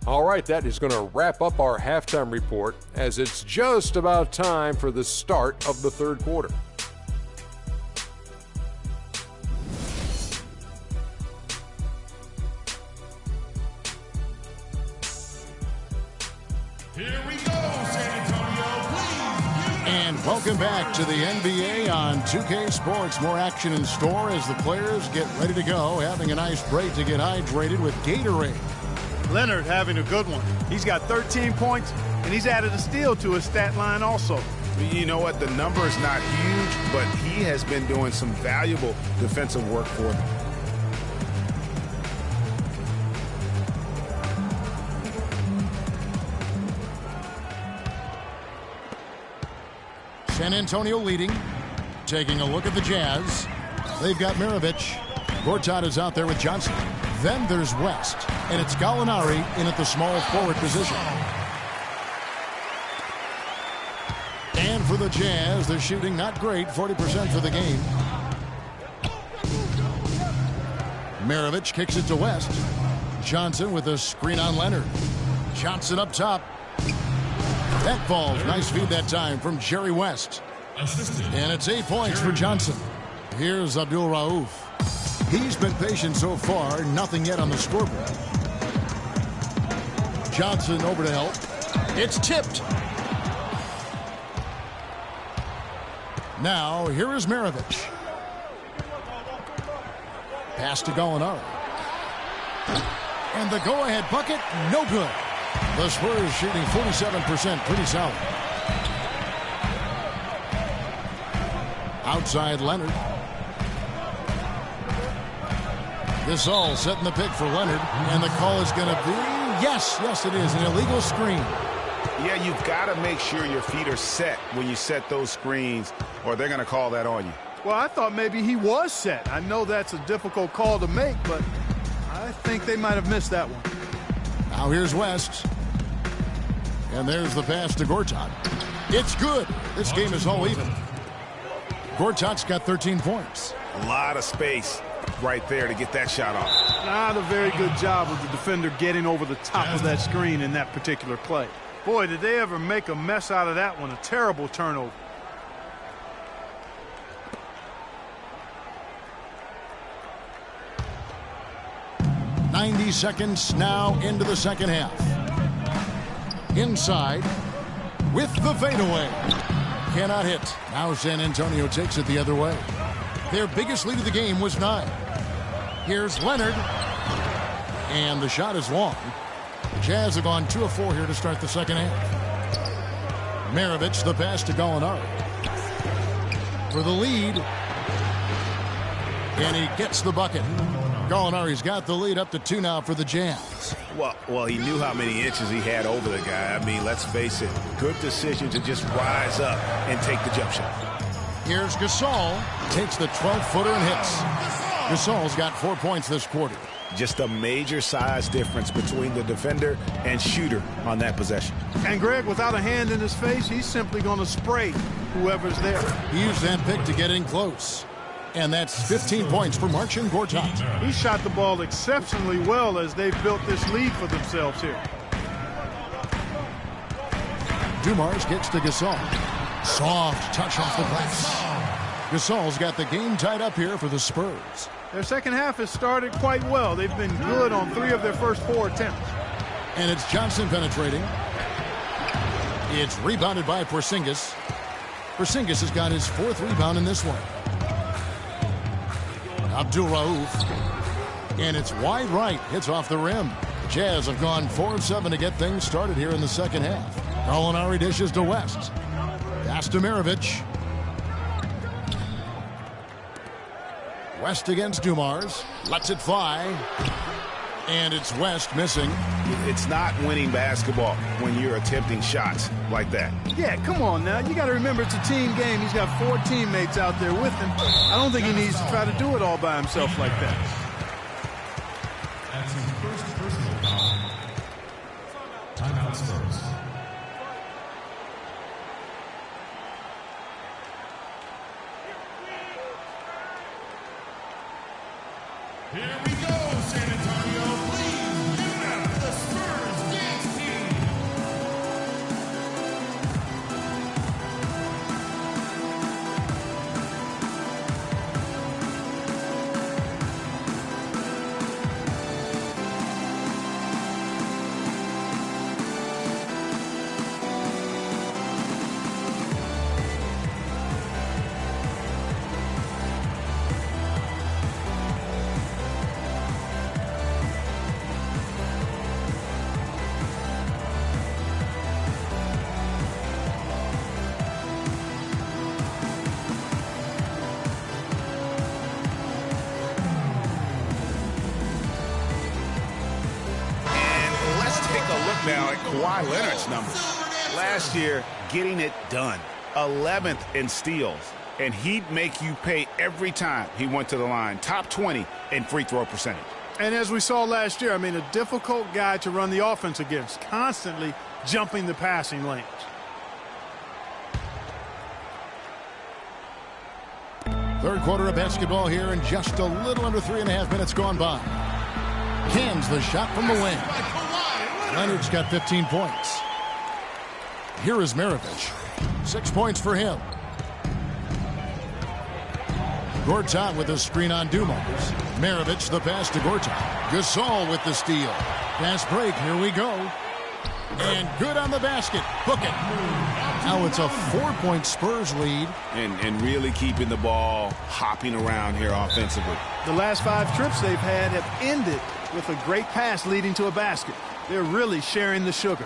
All right, that is going to wrap up our halftime report as it's just about time for the start of the third quarter. Here we go, San Antonio. Please. And welcome back to the NBA on 2K Sports. More action in store as the players get ready to go, having a nice break to get hydrated with Gatorade. Leonard having a good one. He's got 13 points, and he's added a steal to his stat line also. You know what? The number is not huge, but he has been doing some valuable defensive work for them. San Antonio leading. Taking a look at the Jazz. They've got Mirovic. Gortat is out there with Johnson. Then there's West. And it's Gallinari in at the small forward position. And And for the Jazz, they're shooting not great, 40% for the game. Maravich kicks it to West. Johnson with a screen on Leonard. Johnson up top. That falls. Nice feed that time from Jerry West. And it's 8 points for Johnson. Here's Abdul Rauf. He's been patient so far. Nothing yet on the scoreboard. Johnson over to help. It's tipped. Now, here is Maravich. Pass to Gallinari. And the go-ahead bucket, no good. The Spurs shooting 47%, pretty solid. Outside Leonard. Gasol setting the pick for Leonard. And the call is going to be, yes, it is, an illegal screen. Yeah, you've got to make sure your feet are set when you set those screens, or they're going to call that on you. Well, I thought maybe he was set. I know that's a difficult call to make, but I think they might have missed that one. Now here's West. And there's the pass to Gortat. It's good. This game is all even. Gortat's got 13 points. A lot of space right there to get that shot off. Not a very good job of the defender getting over the top of that screen in that particular play. Boy, did they ever make a mess out of that one. A terrible turnover. Seconds now into the second half. Inside with the fadeaway. Cannot hit. Now San Antonio takes it the other way. Their biggest lead of the game was 9. Here's Leonard. And the shot is long. The Jazz have gone 2 of 4 here to start the second half. Maravich, the pass to Gallinari. For the lead. And he gets the bucket. Gallinari's got the lead up to 2 now for the Jazz. Well, he knew how many inches he had over the guy. I mean, let's face it, good decision to just rise up and take the jump shot. Here's Gasol. Takes the 12-footer and hits. Gasol's got 4 points this quarter. Just a major size difference between the defender and shooter on that possession. And Greg, without a hand in his face, he's simply going to spray whoever's there. He used that pick to get in close. And that's 15 points for Marcin Gortat. He shot the ball exceptionally well as they've built this lead for themselves here. Dumars gets to Gasol. Soft touch off the glass. Gasol's got the game tied up here for the Spurs. Their second half has started quite well. They've been good on 3 of their first 4 attempts. And it's Johnson penetrating. It's rebounded by Porzingis. Porzingis has got his 4th rebound in this one. Abdul Rauf. And it's wide right. Hits off the rim. The Jazz have gone 4 of 7 to get things started here in the second half. Gallinari dishes to West. Pass to Maravich. West against Dumars. Lets it fly. And it's West missing. It's not winning basketball when you're attempting shots like that. Yeah, come on now. You got to remember it's a team game. He's got 4 teammates out there with him. I don't think he needs to try to do it all by himself like that. That's his first personal foul. Timeout Spurs. Here we go, San Antonio. Please give it up for the Spurs dance team. Now at Kawhi Leonard's numbers. Last year, getting it done. 11th in steals. And he'd make you pay every time he went to the line. Top 20 in free throw percentage. And as we saw last year, I mean, a difficult guy to run the offense against. Constantly jumping the passing lanes. Third quarter of basketball here, and just a little under 3.5 minutes gone by. Cans the shot from the wing. Leonard's got 15 points. Here is Maravich. 6 points for him. Gortat with a screen on Dumars. Maravich the pass to Gortat. Gasol with the steal. Fast break, here we go. And good on the basket. Hook it. Now it's a 4-point Spurs lead. And really keeping the ball hopping around here offensively. The last 5 trips they've had have ended with a great pass leading to a basket. They're really sharing the sugar.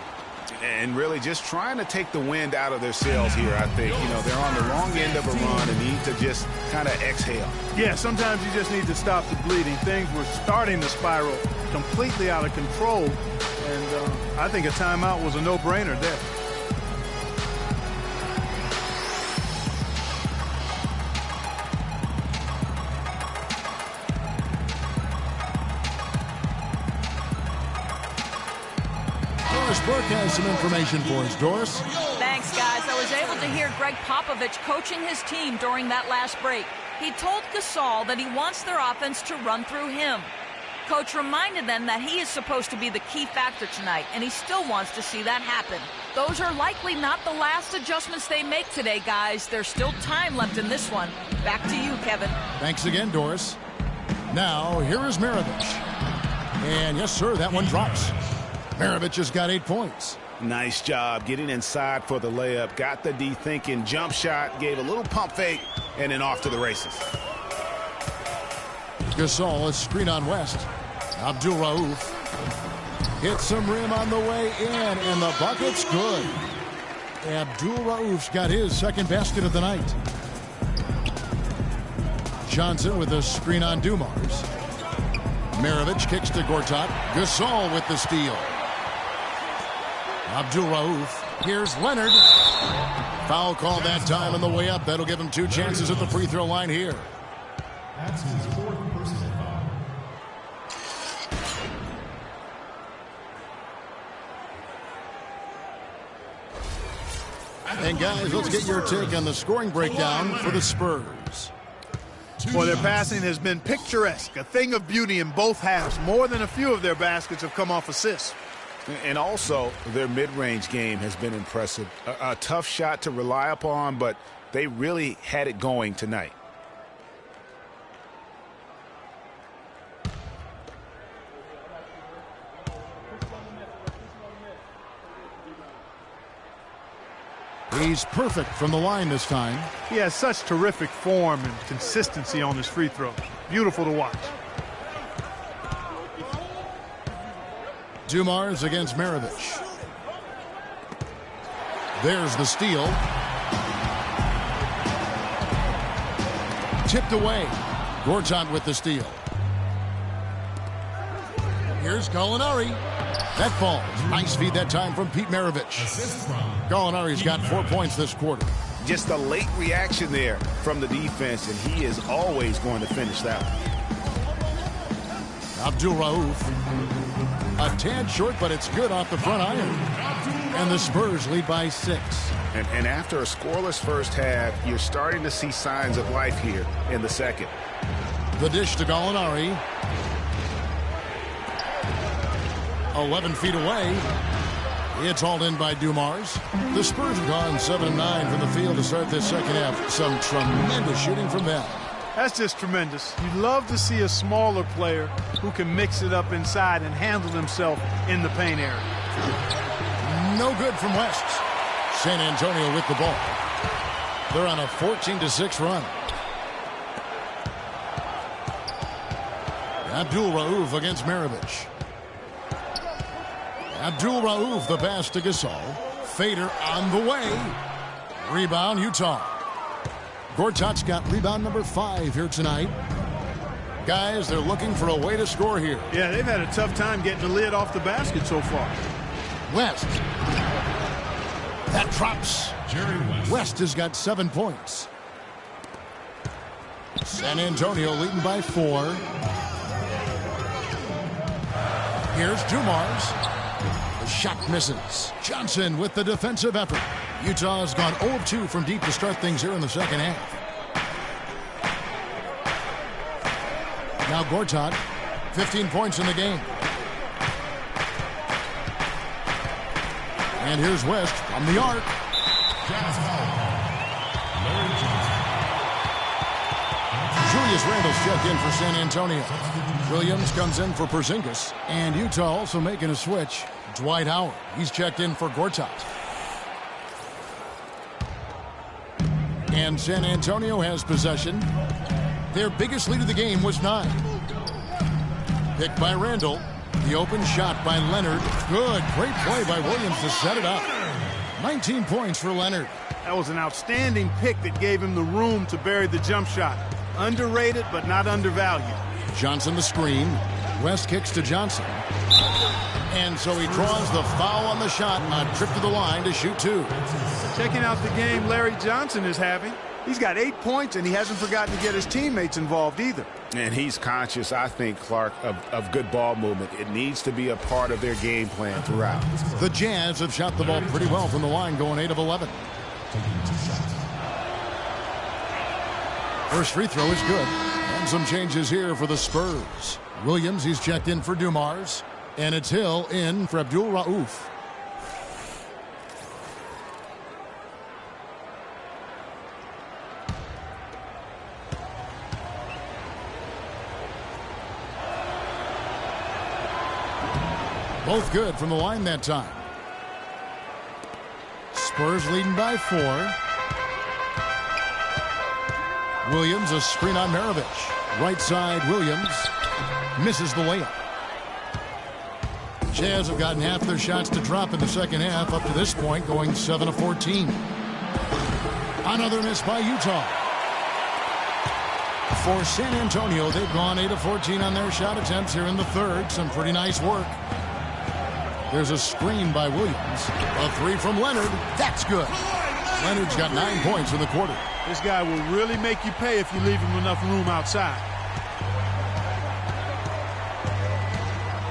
And really just trying to take the wind out of their sails here, I think. You know, they're on the wrong end of a run and need to just kind of exhale. Yeah, sometimes you just need to stop the bleeding. Things were starting to spiral completely out of control. And I think a timeout was a no-brainer there. Burke has some information for us. Doris? Thanks, guys. I was able to hear Greg Popovich coaching his team during that last break. He told Gasol that he wants their offense to run through him. Coach reminded them that he is supposed to be the key factor tonight, and he still wants to see that happen. Those are likely not the last adjustments they make today, guys. There's still time left in this one. Back to you, Kevin. Thanks again, Doris. Now, here is Maravich. And yes, sir, that one drops. Maravich has got 8 points. Nice job getting inside for the layup. Got the D thinking, jump shot, gave a little pump fake, and then off to the races. Gasol is screen on West. Abdul Rauf hits some rim on the way in, and the bucket's good. Abdul Rauf's got his second basket of the night. Johnson with a screen on Dumars. Maravich kicks to Gortat. Gasol with the steal. Abdul Rauf. Here's Leonard. Foul call that time on the way up. That'll give him 2 chances at the free throw line here. That's his 4th personal foul. And guys, let's get your take on the scoring breakdown for the Spurs. Well, their passing has been picturesque, a thing of beauty in both halves. More than a few of their baskets have come off assists. And also, their mid-range game has been impressive. A tough shot to rely upon, but they really had it going tonight. He's perfect from the line this time. He has such terrific form and consistency on his free throws. Beautiful to watch. Dumars against Maravich. There's the steal. Tipped away. Gortat with the steal. Here's Gallinari. That falls. Nice feed that time from Pete Maravich. Gallinari's got 4 points this quarter. Just a late reaction there from the defense, and he is always going to finish that one. Abdul Rauf. A tad short, but it's good off the front iron. And the Spurs lead by 6. And after a scoreless first half, you're starting to see signs of life here in the second. The dish to Gallinari. 11 feet away. It's hauled in by Dumars. The Spurs have gone 7-9 from the field to start this second half. Some tremendous shooting from them. That's just tremendous. You'd love to see a smaller player who can mix it up inside and handle himself in the paint area. No good from West. San Antonio with the ball. They're on a 14-6 run. Abdul Rauf against Maravich. Abdul Rauf, the pass to Gasol. Fader on the way. Rebound, Utah. Gortat's got rebound number 5 here tonight. Guys, they're looking for a way to score here. Yeah, they've had a tough time getting the lid off the basket so far. West. That drops. West has got 7 points. San Antonio leading by 4. Here's Dumars. The shot misses. Johnson with the defensive effort. Utah's gone 0 of 2 from deep to start things here in the second half. Now Gortat, 15 points in the game. And here's West from the arc. Julius Randle's checked in for San Antonio. Williams comes in for Porzingis. And Utah also making a switch. Dwight Howard, he's checked in for Gortat. And San Antonio has possession. Their biggest lead of the game was 9. Picked by Randle. The open shot by Leonard. Good, great play by Williams to set it up. 19 points for Leonard. That was an outstanding pick that gave him the room to bury the jump shot. Underrated, but not undervalued. Johnson the screen. West kicks to Johnson. And so he draws the foul on the shot on a trip to the line to shoot 2. Checking out the game Larry Johnson is having. He's got 8 points, and he hasn't forgotten to get his teammates involved either. And he's conscious, I think, Clark, of good ball movement. It needs to be a part of their game plan throughout. The Jazz have shot the ball pretty well from the line, going 8 of 11. First free throw is good. And some changes here for the Spurs. Williams, he's checked in for Dumars. And it's Hill in for Abdul Rauf. Both good from the line that time. Spurs leading by 4. Williams, a screen on Maravich. Right side, Williams misses the layup. Jazz have gotten half their shots to drop in the second half up to this point, going 7 of 14. Another miss by Utah. For San Antonio, they've gone 8 of 14 on their shot attempts here in the third. Some pretty nice work. There's a screen by Williams. A 3 from Leonard. That's good. Leonard's got 9 points in the quarter. This guy will really make you pay if you leave him enough room outside.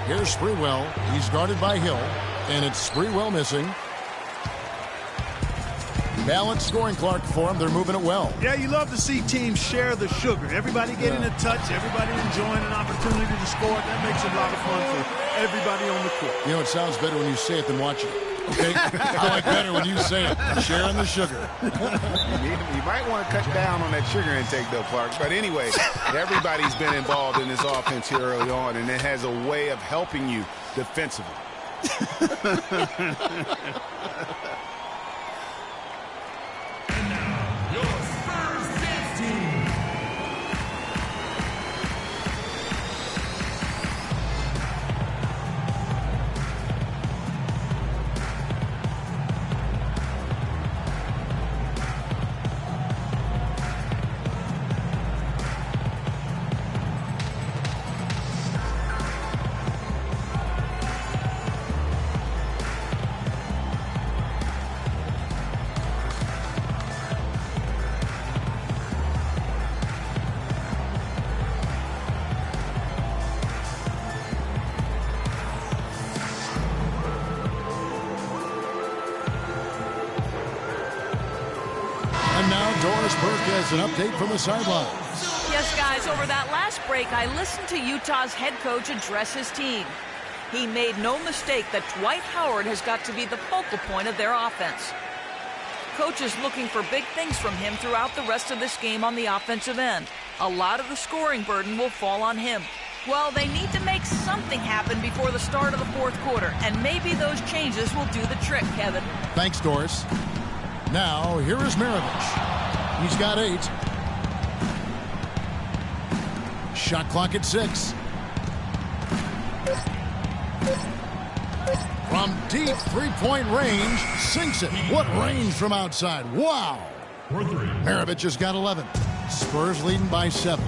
Here's Sprewell. He's guarded by Hill. And it's Sprewell missing. Balanced scoring, Clark, for them. They're moving it well. Yeah, you love to see teams share the sugar. Everybody getting a touch, everybody enjoying an opportunity to score. That makes it a lot of fun for everybody on the court. You know, it sounds better when you say it than watch it. Okay? I like better when you say it. Sharing the sugar. You might want to cut down on that sugar intake, though, Clark. But anyway, everybody's been involved in this offense here early on, and it has a way of helping you defensively. An update from the sidelines. Yes, guys, over that last break, I listened to Utah's head coach address his team. He made no mistake that Dwight Howard has got to be the focal point of their offense. Coach is looking for big things from him throughout the rest of this game on the offensive end. A lot of the scoring burden will fall on him. Well, they need to make something happen before the start of the fourth quarter, and maybe those changes will do the trick, Kevin. Thanks, Doris. Now, here is Maravich. He's got 8. Shot clock at 6. From deep three-point range, sinks it. What range from outside? Wow. Maravich has got 11. Spurs leading by 7.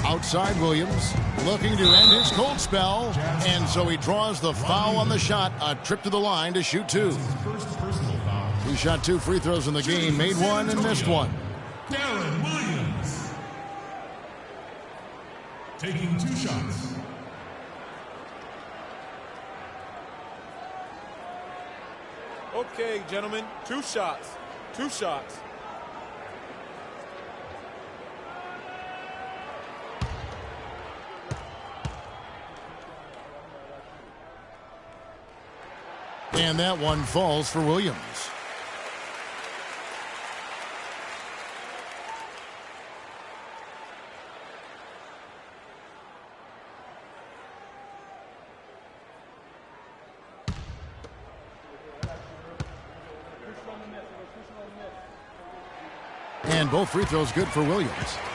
Outside Williams, looking to end his cold spell, and so he draws the foul on the shot. A trip to the line to shoot 2. He shot 2 free throws in the game, made 1 and missed 1. Darren Williams taking 2 shots. Okay, gentlemen, 2 shots. 2 shots. And that one falls for Williams. And both free throws good for Williams.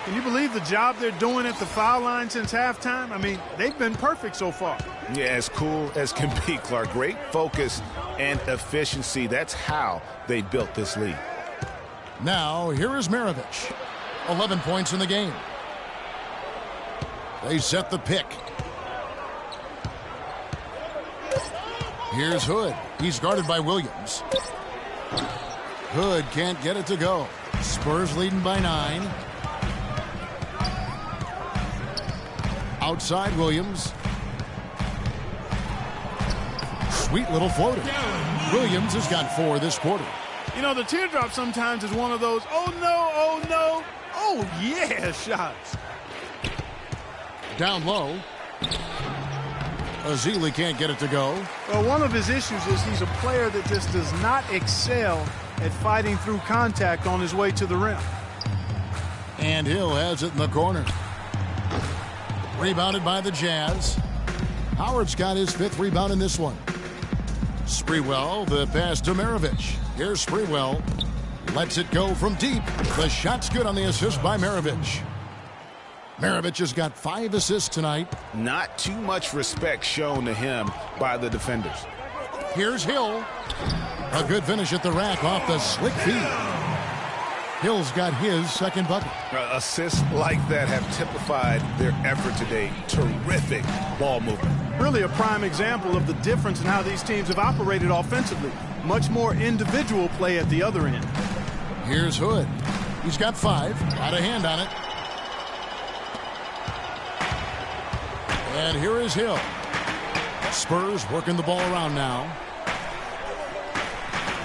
Can you believe the job they're doing at the foul line since halftime? I mean, they've been perfect so far. Yeah, as cool as can be, Clark. Great focus and efficiency. That's how they built this lead. Now, here is Maravich. 11 points in the game. They set the pick. Here's Hood. He's guarded by Williams. Hood can't get it to go. Spurs leading by 9. Outside Williams. Sweet little floater. Williams has got 4 this quarter. You know, the teardrop sometimes is one of those, oh no, oh no, oh yeah shots. Down low. Ezeli can't get it to go. Well, one of his issues is he's a player that just does not excel at fighting through contact on his way to the rim. And Hill has it in the corner. Rebounded by the Jazz. Howard's got his 5th rebound in this one. Sprewell, the pass to Maravich. Here's Sprewell. Lets it go from deep. The shot's good on the assist by Maravich. Maravich has got 5 assists tonight. Not too much respect shown to him by the defenders. Here's Hill. A good finish at the rack off the slick feed. Hill's got his 2nd bucket. Assists like that have typified their effort today. Terrific ball movement. Really a prime example of the difference in how these teams have operated offensively. Much more individual play at the other end. Here's Hood. He's got 5. Got a hand on it. And here is Hill. Spurs working the ball around now.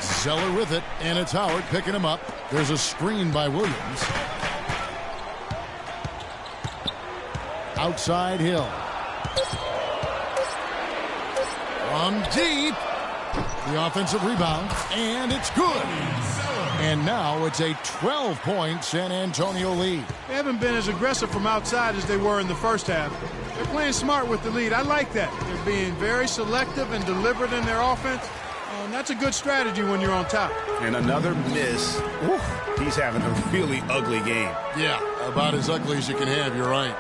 Zeller with it, and it's Howard picking him up. There's a screen by Williams. Outside Hill. From deep. The offensive rebound, and it's good. And now it's a 12-point San Antonio lead. They haven't been as aggressive from outside as they were in the first half. They're playing smart with the lead. I like that. They're being very selective and deliberate in their offense. And that's a good strategy when you're on top. And another miss. Oof, he's having a really ugly game. Yeah, about as ugly as you can have, you're right.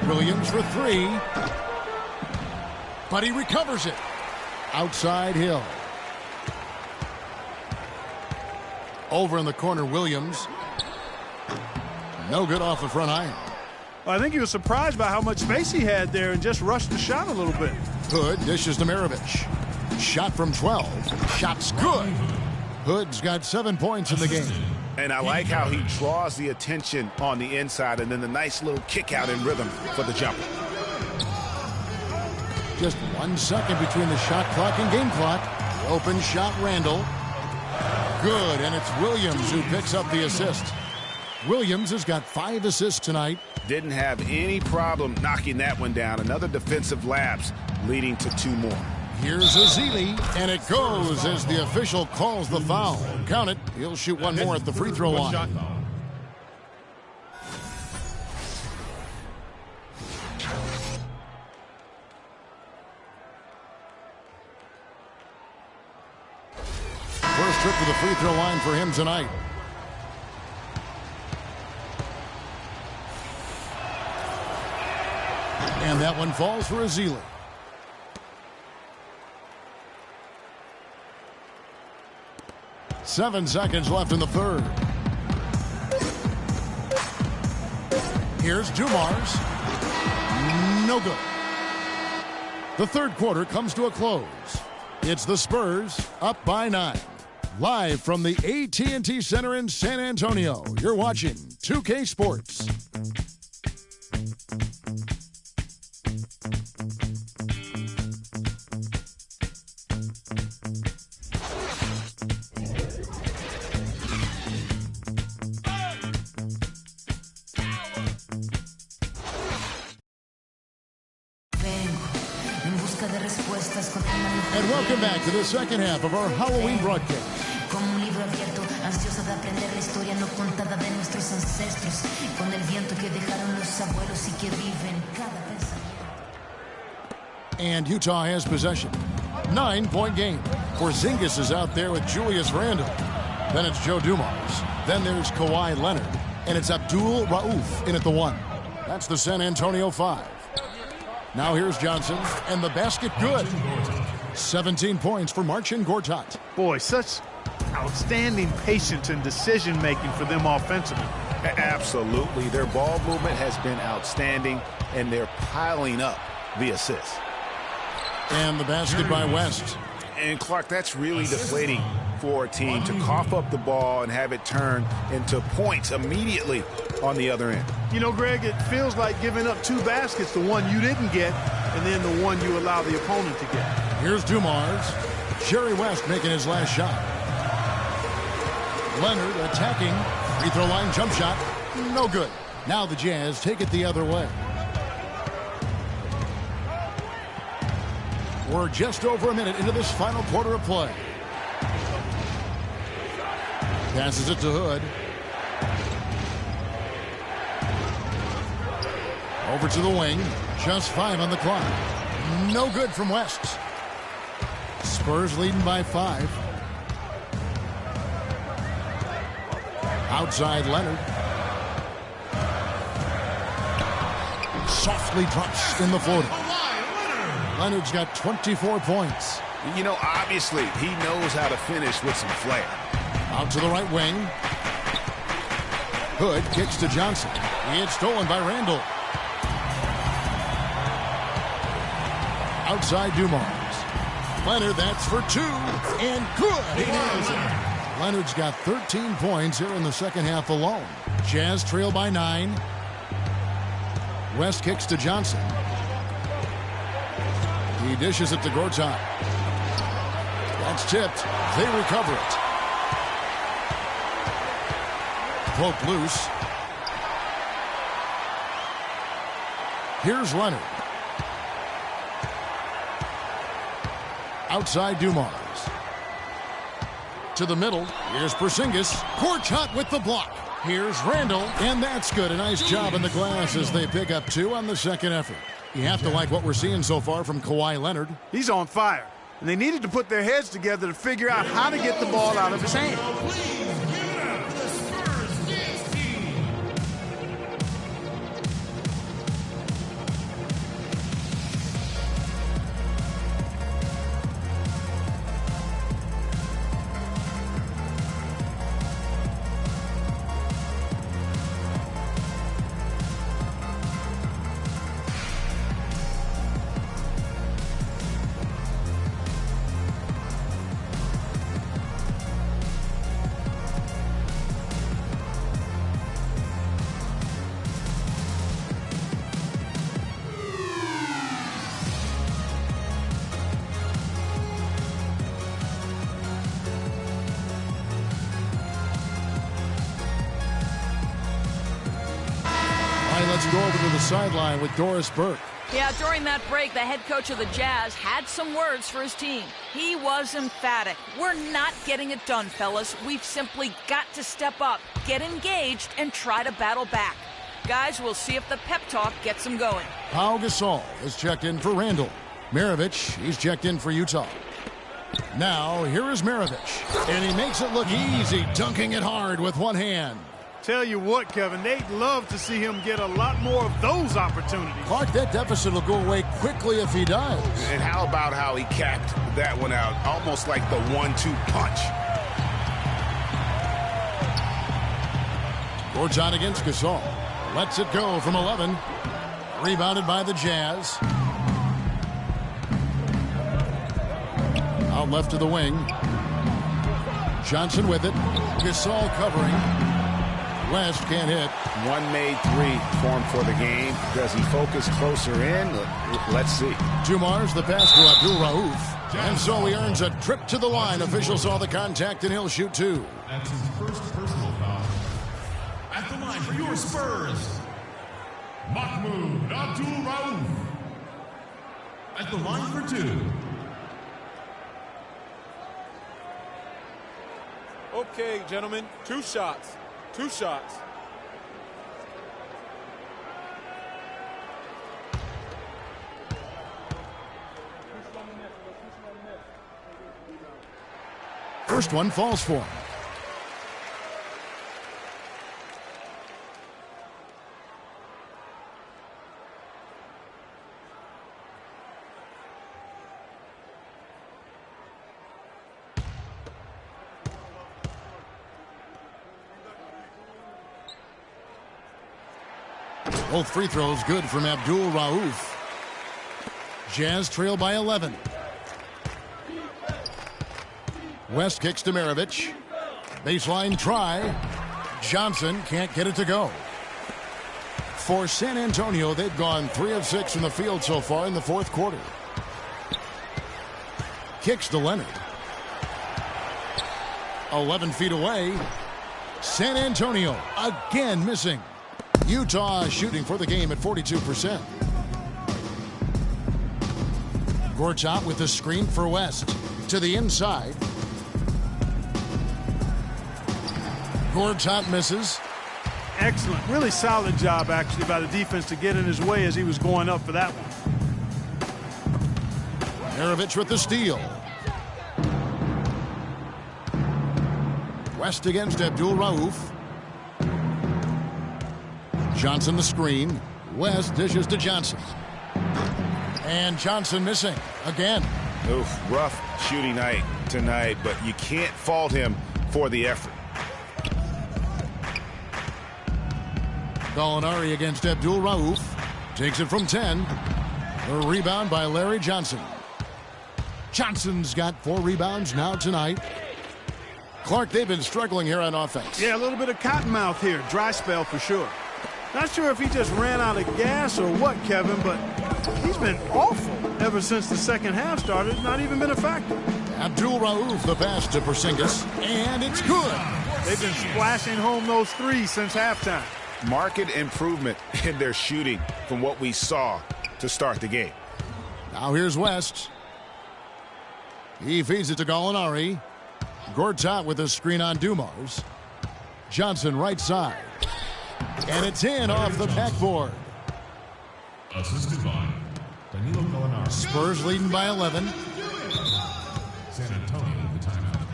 Williams for 3. But he recovers it. Outside Hill. Over in the corner, Williams. No good off the front iron. Well, I think he was surprised by how much space he had there and just rushed the shot a little bit. Hood dishes to Maravich. Shot from 12. Shot's good. Hood's got 7 points in the game. And I like how he draws the attention on the inside and then the nice little kick out in rhythm for the jumper. Just 1 second between the shot clock and game clock. The open shot, Randall. Good, and it's Williams who picks up the assist. Williams has got 5 assists tonight. Didn't have any problem knocking that one down. Another defensive lapse leading to 2 more. Here's Ezeli, and it goes as the official calls the foul. Count it. He'll shoot 1 more at the free throw line. First trip to the free throw line for him tonight. And that one falls for Ezeli. Seven seconds left in the third. Here's Dumars. No good. The third quarter comes to a close. It's the Spurs up by 9. Live from the AT&T Center in San Antonio, you're watching 2K Sports. And welcome back to the second half of our Halloween broadcast. Como un libro abierto, ansioso de aprender la historia no contada de nuestros ancestros, con el viento que dejaron los abuelos y que viven cada pensamiento. And Utah has possession. 9-point game. Porzingis is out there with Julius Randle. Then it's Joe Dumars. Then there's Kawhi Leonard. And it's Abdul Rauf in at the 1. That's the San Antonio 5. Now here's Johnson, and the basket good. 17 points for Marcin Gortat. Boy, such outstanding patience and decision-making for them offensively. Absolutely. Their ball movement has been outstanding, and they're piling up the assists. And the basket by West. And, Clark, that's really deflating for a team to cough up the ball and have it turn into points immediately on the other end. You know, Greg, it feels like giving up 2 baskets, the one you didn't get, and then the one you allow the opponent to get. Here's Dumars. Jerry West making his last shot. Leonard attacking. Free throw line jump shot. No good. Now the Jazz take it the other way. We're just over a minute into this final quarter of play. Passes it to Hood. Over to the wing. Just 5 on the clock. No good from West. Spurs leading by 5. Outside Leonard. Softly drops in the floater. Leonard's got 24 points. You know, obviously, he knows how to finish with some flair. Out to the right wing. Hood kicks to Johnson. It's stolen by Randle. Outside Dumars. Leonard, that's for 2. And good. He nails it. Leonard's got 13 points here in the second half alone. Jazz trail by 9. West kicks to Johnson. He dishes it to Gortat. That's tipped. They recover it. Broke loose. Here's Leonard. Outside Dumars. To the middle. Here's Porzingis. Gortat with the block. Here's Randle. And that's good. A nice job in the glass as they pick up 2 on the second effort. You have to like what we're seeing so far from Kawhi Leonard. He's on fire. And they needed to put their heads together to figure out how to get the ball out of his hand. Let's go over to the sideline with Doris Burke. Yeah, during that break, the head coach of the Jazz had some words for his team. He was emphatic. We're not getting it done, fellas. We've simply got to step up, get engaged, and try to battle back. Guys, we'll see if the pep talk gets them going. Pau Gasol is checked in for Randle. Maravich, he's checked in for Utah. Now, here is Maravich. And he makes it look easy, dunking it hard with one hand. Tell you what, Kevin, they'd love to see him get a lot more of those opportunities. Clark, that deficit will go away quickly if he does. And how about how he capped that one out, almost like the 1-2 punch. Gortat against Gasol. Lets it go from 11. Rebounded by the Jazz. Out left to the wing. Johnson with it. Gasol covering. West can't hit. One made 3 formed for the game. Does he focus closer in? Let's see. Dumars, the pass to Abdul Rauf. And so he earns a trip to the line. Officials saw the contact, and he'll shoot 2. That's his first personal foul. At the line for your Spurs, Mahmoud Abdul Rauf. at the line for two. Okay, gentlemen, 2 shots. 2 shots. First one falls for him. Both free throws good from Abdul Rauf. Jazz trail by 11. West kicks to Maravich. Baseline try. Johnson can't get it to go. For San Antonio, they've gone 3 of 6 from the field so far in the fourth quarter. Kicks to Leonard. 11 feet away. San Antonio again missing. Utah shooting for the game at 42%. Gortat with the screen for West. To the inside. Gortat misses. Excellent. Really solid job, actually, by the defense to get in his way as he was going up for that one. Maravich with the steal. West against Abdul Rauf. Johnson the screen. West dishes to Johnson. And Johnson missing again. Oof, rough shooting night tonight, but you can't fault him for the effort. Gallinari against Abdul Rauf. Takes it from 10. A rebound by Larry Johnson. Johnson's got 4 rebounds now tonight. Clark, they've been struggling here on offense. Yeah, a little bit of cottonmouth here. Dry spell for sure. Not sure if he just ran out of gas or what, Kevin, but he's been awful ever since the second half started. Not even been a factor. Abdul Rauf, the pass to Porzingis, and it's good. They've been splashing home those threes since halftime. Marked improvement in their shooting from what we saw to start the game. Now here's West. He feeds it to Gallinari. Gortat with a screen on Dumars. Johnson right side. And it's in off the backboard. Assisted by Danilo Gallinari. Spurs leading by 11. San Antonio with the timeout.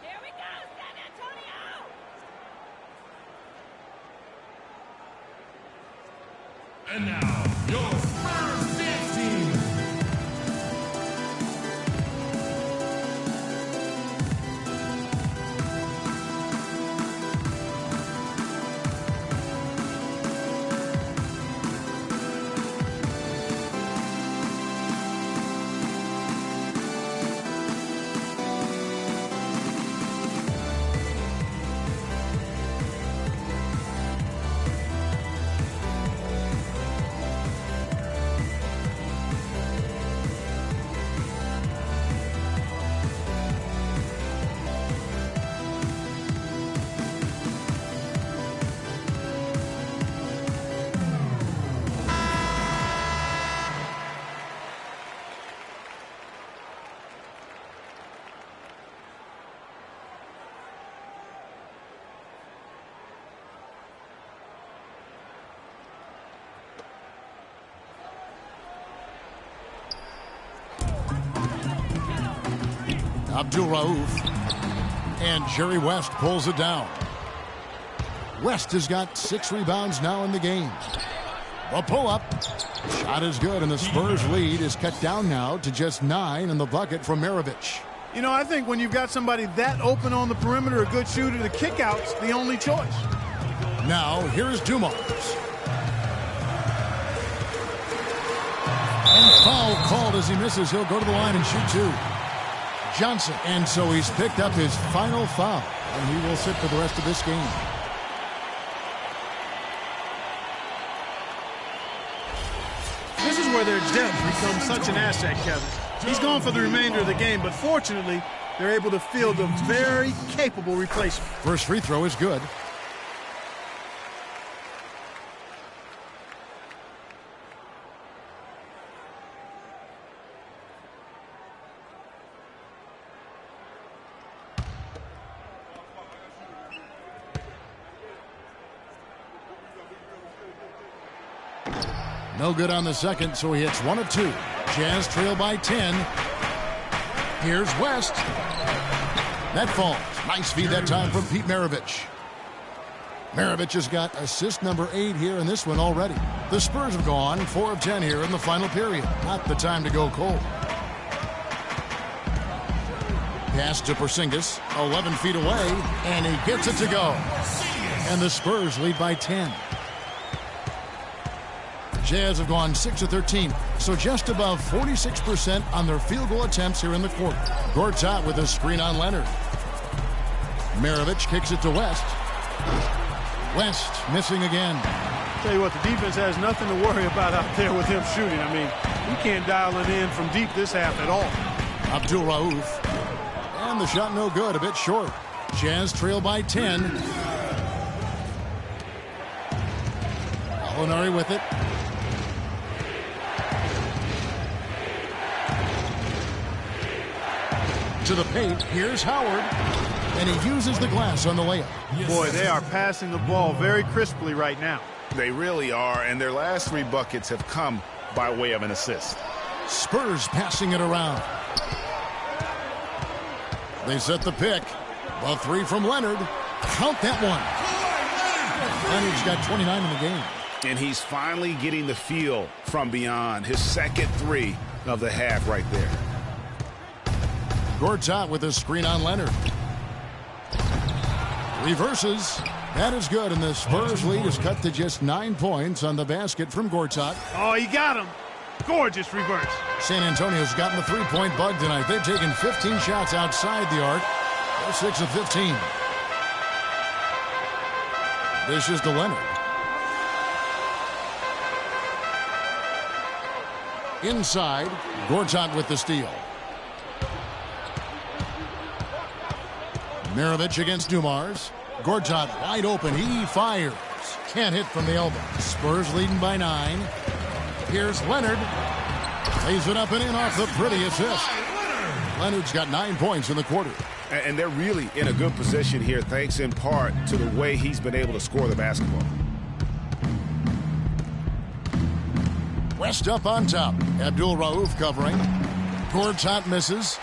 Here we go, San Antonio! And now, your Spurs dance team. Abdul Rauf. And Jerry West pulls it down. West has got 6 rebounds now in the game. A pull-up. Shot is good, and the Spurs lead is cut down now to just 9 in the bucket from Maravich. You know, I think when you've got somebody that open on the perimeter, a good shooter, the kick-out's the only choice. Now, here's Dumars. And foul called as he misses. He'll go to the line and shoot 2. Johnson. And so he's picked up his final foul, and he will sit for the rest of this game. This is where their depth becomes such an asset, Kevin. He's gone for the remainder of the game, but fortunately, they're able to field a very capable replacement. First free throw is good. No good on the second, so he hits 1 of 2. Jazz trail by 10. Here's West. That falls. Nice feed that time from Pete Maravich. Maravich has got assist number 8 here in this one already. The Spurs have gone 4 of 10 here in the final period. Not the time to go cold. Pass to Porzingis, 11 feet away, and he gets it to go. And the Spurs lead by 10. Jazz have gone 6 of 13, so just above 46% on their field goal attempts here in the quarter. Gortat with a screen on Leonard. Maravich kicks it to West. West missing again. Tell you what, the defense has nothing to worry about out there with him shooting. I mean, he can't dial it in from deep this half at all. Abdul Rauf. And the shot no good, a bit short. Jazz trail by 10. Molinari with it. To the paint, here's Howard. And he uses the glass on the layup. Boy, they are passing the ball very crisply right now. They really are, and their last 3 buckets have come by way of an assist. Spurs passing it around. They set the pick. A 3 from Leonard. Count that one. Leonard's got 29 in the game. And he's finally getting the feel from beyond. His second 3 of the half right there. Gortat with a screen on Leonard. Reverses. That is good, and the Spurs lead is cut to just 9 points on the basket from Gortat. Oh, he got him. Gorgeous reverse. San Antonio's gotten the 3-point bug tonight. They've taken 15 shots outside the arc. They're 6 of 15. This is to Leonard. Inside, Gortat with the steal. Maravich against Dumars. Gortat wide open. He fires. Can't hit from the elbow. Spurs leading by 9. Here's Leonard. Lays it up and in off the pretty assist. Leonard's got 9 points in the quarter. And they're really in a good position here, thanks in part to the way he's been able to score the basketball. West up on top. Abdul Rauf covering. Gortat misses.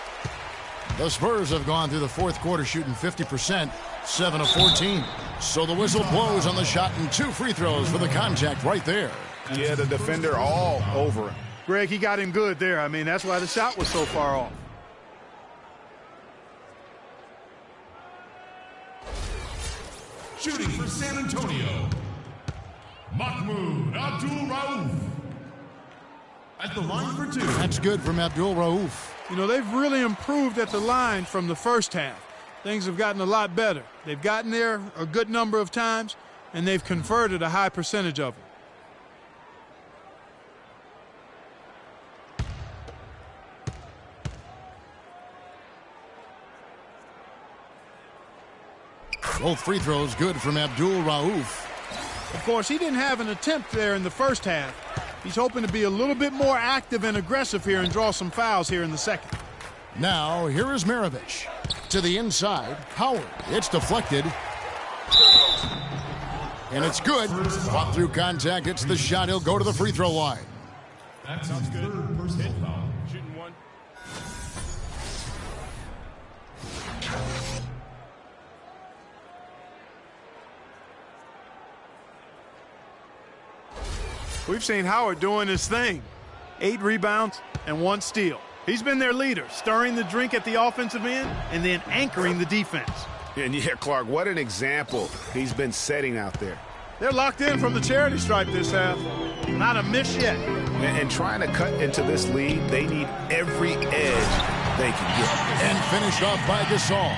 The Spurs have gone through the fourth quarter shooting 50%, 7 of 14. So the whistle blows on the shot and 2 free throws for the contact right there. Yeah, the defender all over him. Greg, he got him good there. I mean, that's why the shot was so far off. Shooting for San Antonio, Mahmoud Abdul-Rauf. At the line for 2. That's good from Abdul Rauf. You know, they've really improved at the line from the first half. Things have gotten a lot better. They've gotten there a good number of times, and they've converted a high percentage of them. Both free throws good from Abdul Rauf. Of course, he didn't have an attempt there in the first half. He's hoping to be a little bit more active and aggressive here and draw some fouls here in the second. Now, here is Maravich. To the inside, Howard. It's deflected. And it's good. Fought through contact. It's the shot. He'll go to the free throw line. That sounds good. Personal foul. Shooting 1. We've seen Howard doing his thing. 8 rebounds and 1 steal. He's been their leader, stirring the drink at the offensive end and then anchoring the defense. And yeah, Clark, what an example he's been setting out there. They're locked in from the charity stripe this half. Not a miss yet. And trying to cut into this lead, they need every edge they can get. And finished off by Gasol.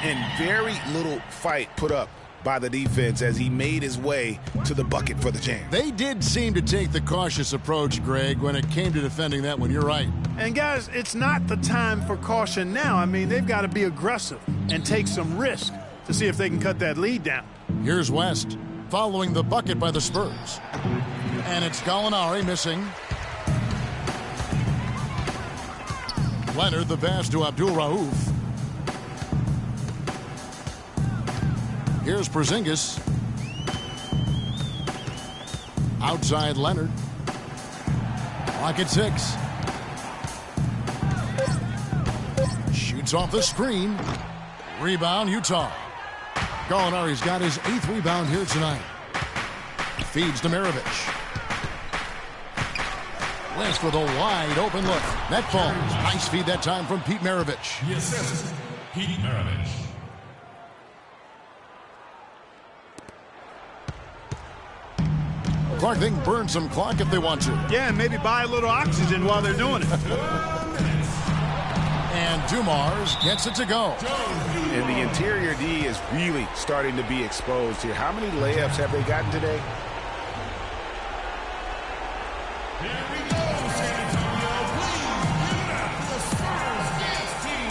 And very little fight put up by the defense as he made his way to the bucket for the jam. They did seem to take the cautious approach, Greg, when it came to defending that one. You're right. And, guys, it's not the time for caution now. I mean, they've got to be aggressive and take some risk to see if they can cut that lead down. Here's West following the bucket by the Spurs. And it's Gallinari missing. Leonard the pass to Abdul Rauf. Here's Porzingis. Outside Leonard. Clock at 6. Shoots off the screen. Rebound, Utah. Gallinari's got his 8th rebound here tonight. Feeds to Maravich. West with a wide open look. That falls. Nice feed that time from Pete Maravich. The assist, Pete Maravich. Clark, they can burn some clock if they want to. Yeah, and maybe buy a little oxygen while they're doing it. And Dumars gets it to go. And the interior D is really starting to be exposed here. How many layups have they gotten today? Here we go, San Antonio. Please give it up to the Spurs dance team.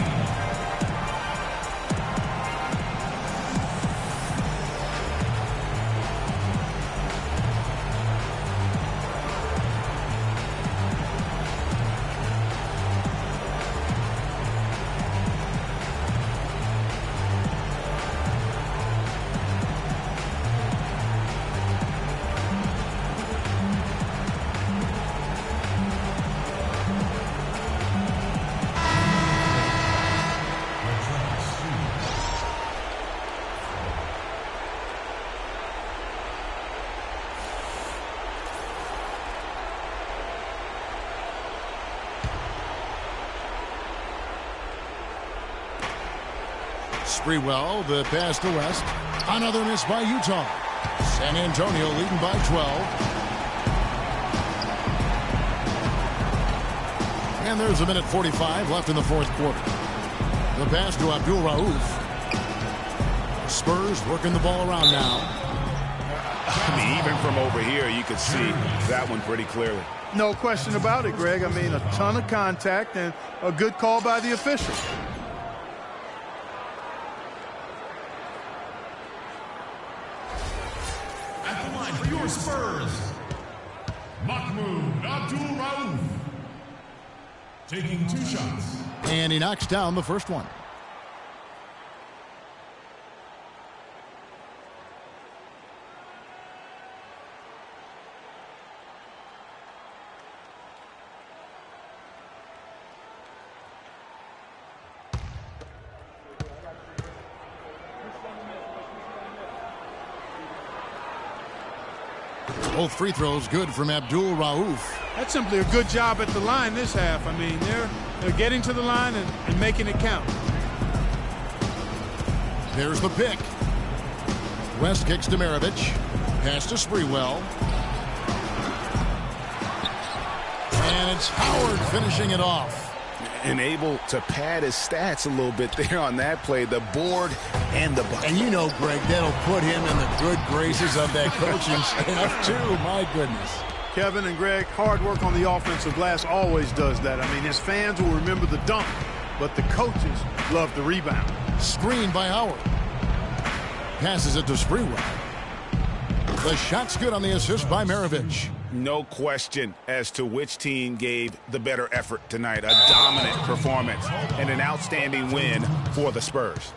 Sprewell, the pass to West. Another miss by Utah. San Antonio leading by 12. And there's a minute 45 left in the fourth quarter. The pass to Abdul Rauf. Spurs working the ball around now. I mean, even from over here, you could see that one pretty clearly. No question about it, Greg. I mean, a ton of contact and a good call by the official. At the line for your Spurs, Mahmoud Abdul-Rauf. Taking 2 shots. And he knocks down the first one. Both free throws good from Abdul Rauf. That's simply a good job at the line this half. I mean, they're getting to the line and making it count. There's the pick. West kicks to Maravich. Pass to Sprewell. And it's Howard finishing it off. And able to pad his stats a little bit there on that play. The board and the bucket. And you know, Greg, that'll put him in the good graces of that coaching staff, too. My goodness. Kevin and Greg, hard work on the offensive glass always does that. I mean, his fans will remember the dunk, but the coaches love the rebound. Screen by Howard. Passes it to Sprewell. The shot's good on the assist by Maravich. No question as to which team gave the better effort tonight. A dominant performance and an outstanding win for the Spurs.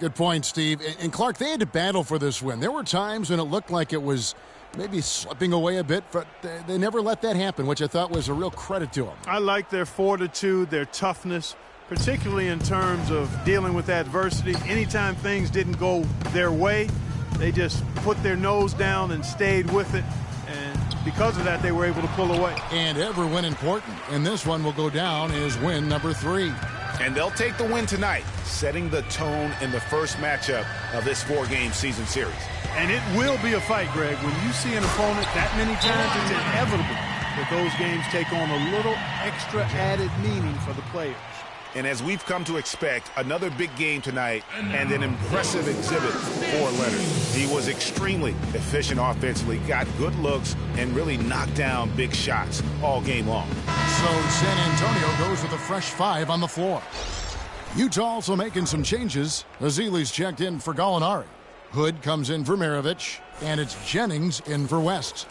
Good point, Steve. And Clark, they had to battle for this win. There were times when it looked like it was maybe slipping away a bit, but they never let that happen, which I thought was a real credit to them. I like their fortitude, their toughness, particularly in terms of dealing with adversity. Anytime things didn't go their way, they just put their nose down and stayed with it. And because of that, they were able to pull away. And every win important. And this one will go down as win number 3. And they'll take the win tonight, setting the tone in the first matchup of this 4-game season series. And it will be a fight, Greg. When you see an opponent that many times, it's inevitable that those games take on a little extra added meaning for the players. And as we've come to expect, another big game tonight and an impressive exhibit for Leonard. He was extremely efficient offensively, got good looks, and really knocked down big shots all game long. So San Antonio goes with a fresh 5 on the floor. Utah also making some changes. Ezeli's checked in for Gallinari. Hood comes in for Maravich, and it's Jennings in for West.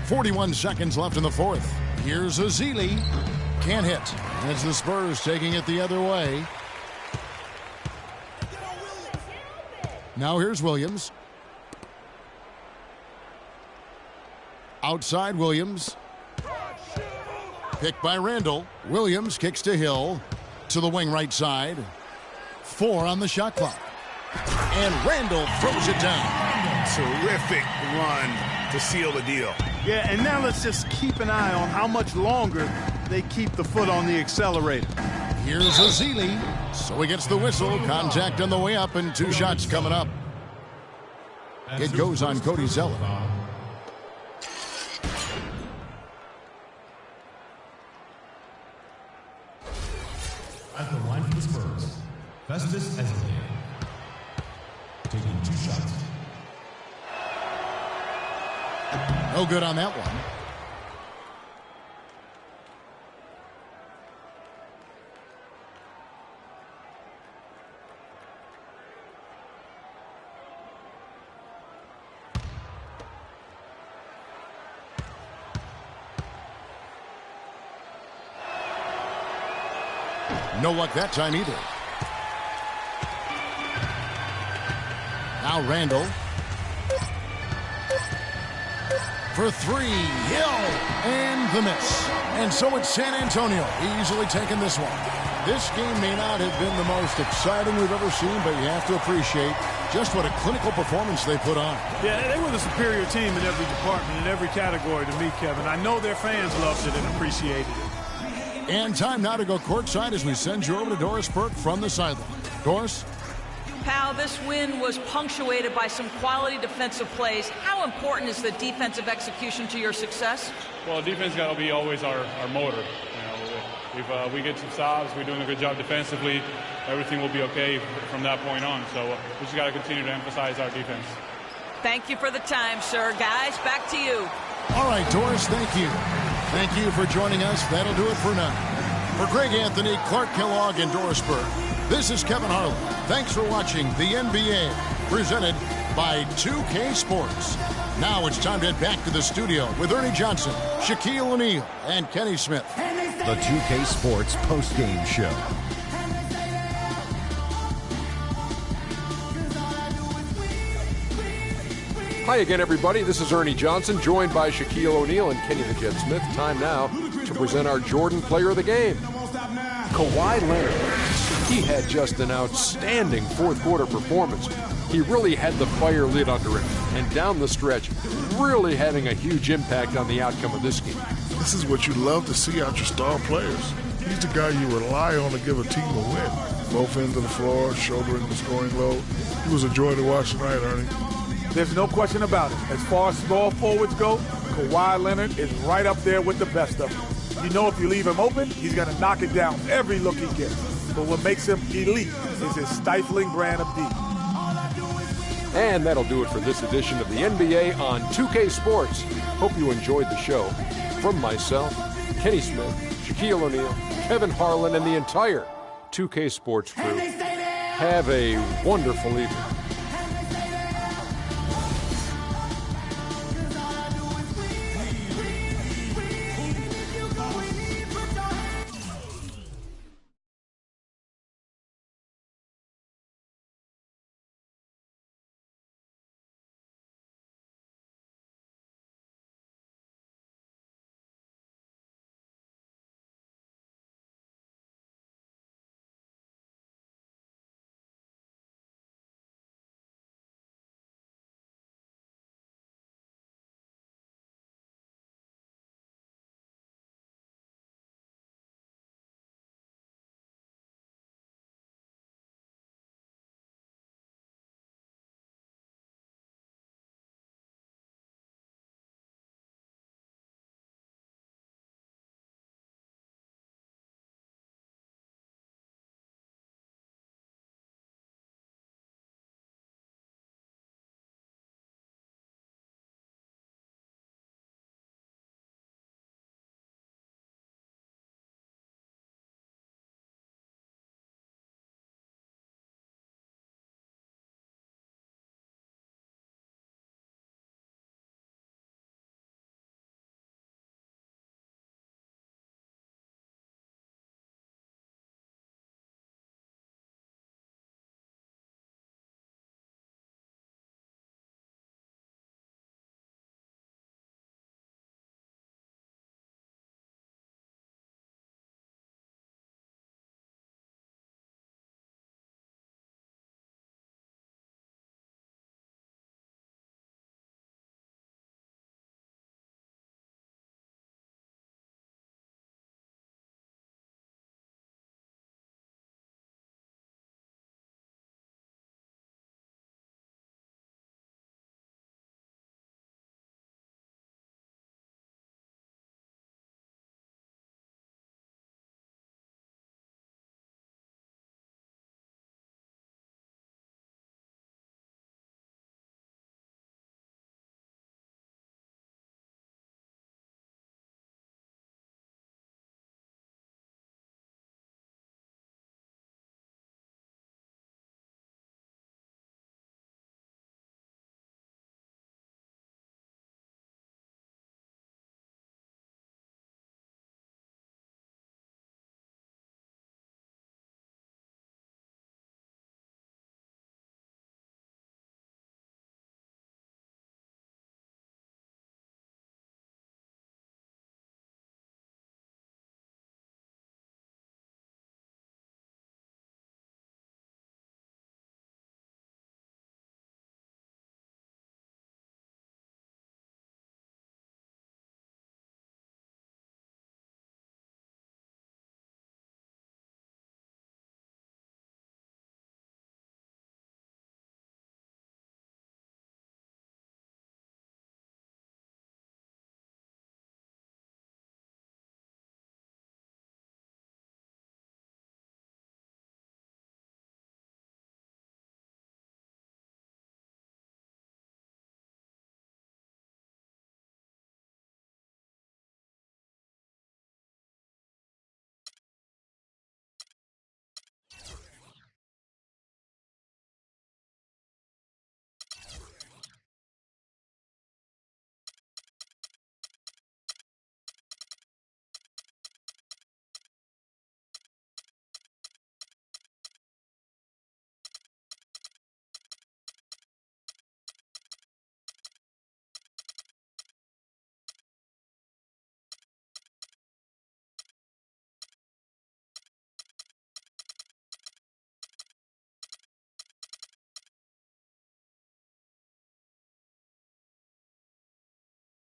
.41 seconds left in the fourth. Here's Ezeli. Can't hit. It's the Spurs taking it the other way. Now here's Williams. Outside Williams. Picked by Randall. Williams kicks to Hill. To the wing right side. 4 on the shot clock. And Randall throws it down. Terrific run to seal the deal. Yeah, and now let's just keep an eye on how much longer they keep the foot on the accelerator. Here's Ezeli. So he gets the whistle. Contact on the way up and 2 shots coming up. It goes on Cody Zeller. At the line for the Spurs, Festus Ezeli, taking 2 shots. No good on that one. No luck that time either. Now Randall. For 3, Hill, and the miss. And so it's San Antonio easily taking this one. This game may not have been the most exciting we've ever seen, but you have to appreciate just what a clinical performance they put on. Yeah, they were the superior team in every department, in every category to me, Kevin. I know their fans loved it and appreciated it. And time now to go courtside as we send you over to Doris Burke from the sideline. Doris? Pal, this win was punctuated by some quality defensive plays. How important is the defensive execution to your success? Well, defense got to be always our motor. You know, we get some stops, we're doing a good job defensively, everything will be okay from that point on. So we just got to continue to emphasize our defense. Thank you for the time, sir. Guys, back to you. All right, Doris, thank you. Thank you for joining us. That'll do it for now. For Greg Anthony, Clark Kellogg, and Doris Burke, this is Kevin Harlan. Thanks for watching the NBA, presented by 2K Sports. Now it's time to head back to the studio with Ernie Johnson, Shaquille O'Neal, and Kenny Smith. The 2K Sports postgame show. Hi again, everybody. This is Ernie Johnson, joined by Shaquille O'Neal and Kenny the Jet Smith. Time now to present our Jordan Player of the Game, Kawhi Leonard. He had just an outstanding fourth-quarter performance. He really had the fire lit under him, and down the stretch, really having a huge impact on the outcome of this game. This is what you love to see out your star players. He's the guy you rely on to give a team a win. Both ends of the floor, shouldering the scoring load. He was a joy to watch tonight, Ernie. There's no question about it. As far as small forwards go, Kawhi Leonard is right up there with the best of them. You know if you leave him open, he's going to knock it down every look he gets. But what makes him elite is his stifling brand of defense. And that'll do it for this edition of the NBA on 2K Sports. Hope you enjoyed the show. From myself, Kenny Smith, Shaquille O'Neal, Kevin Harlan, and the entire 2K Sports crew, have a wonderful evening.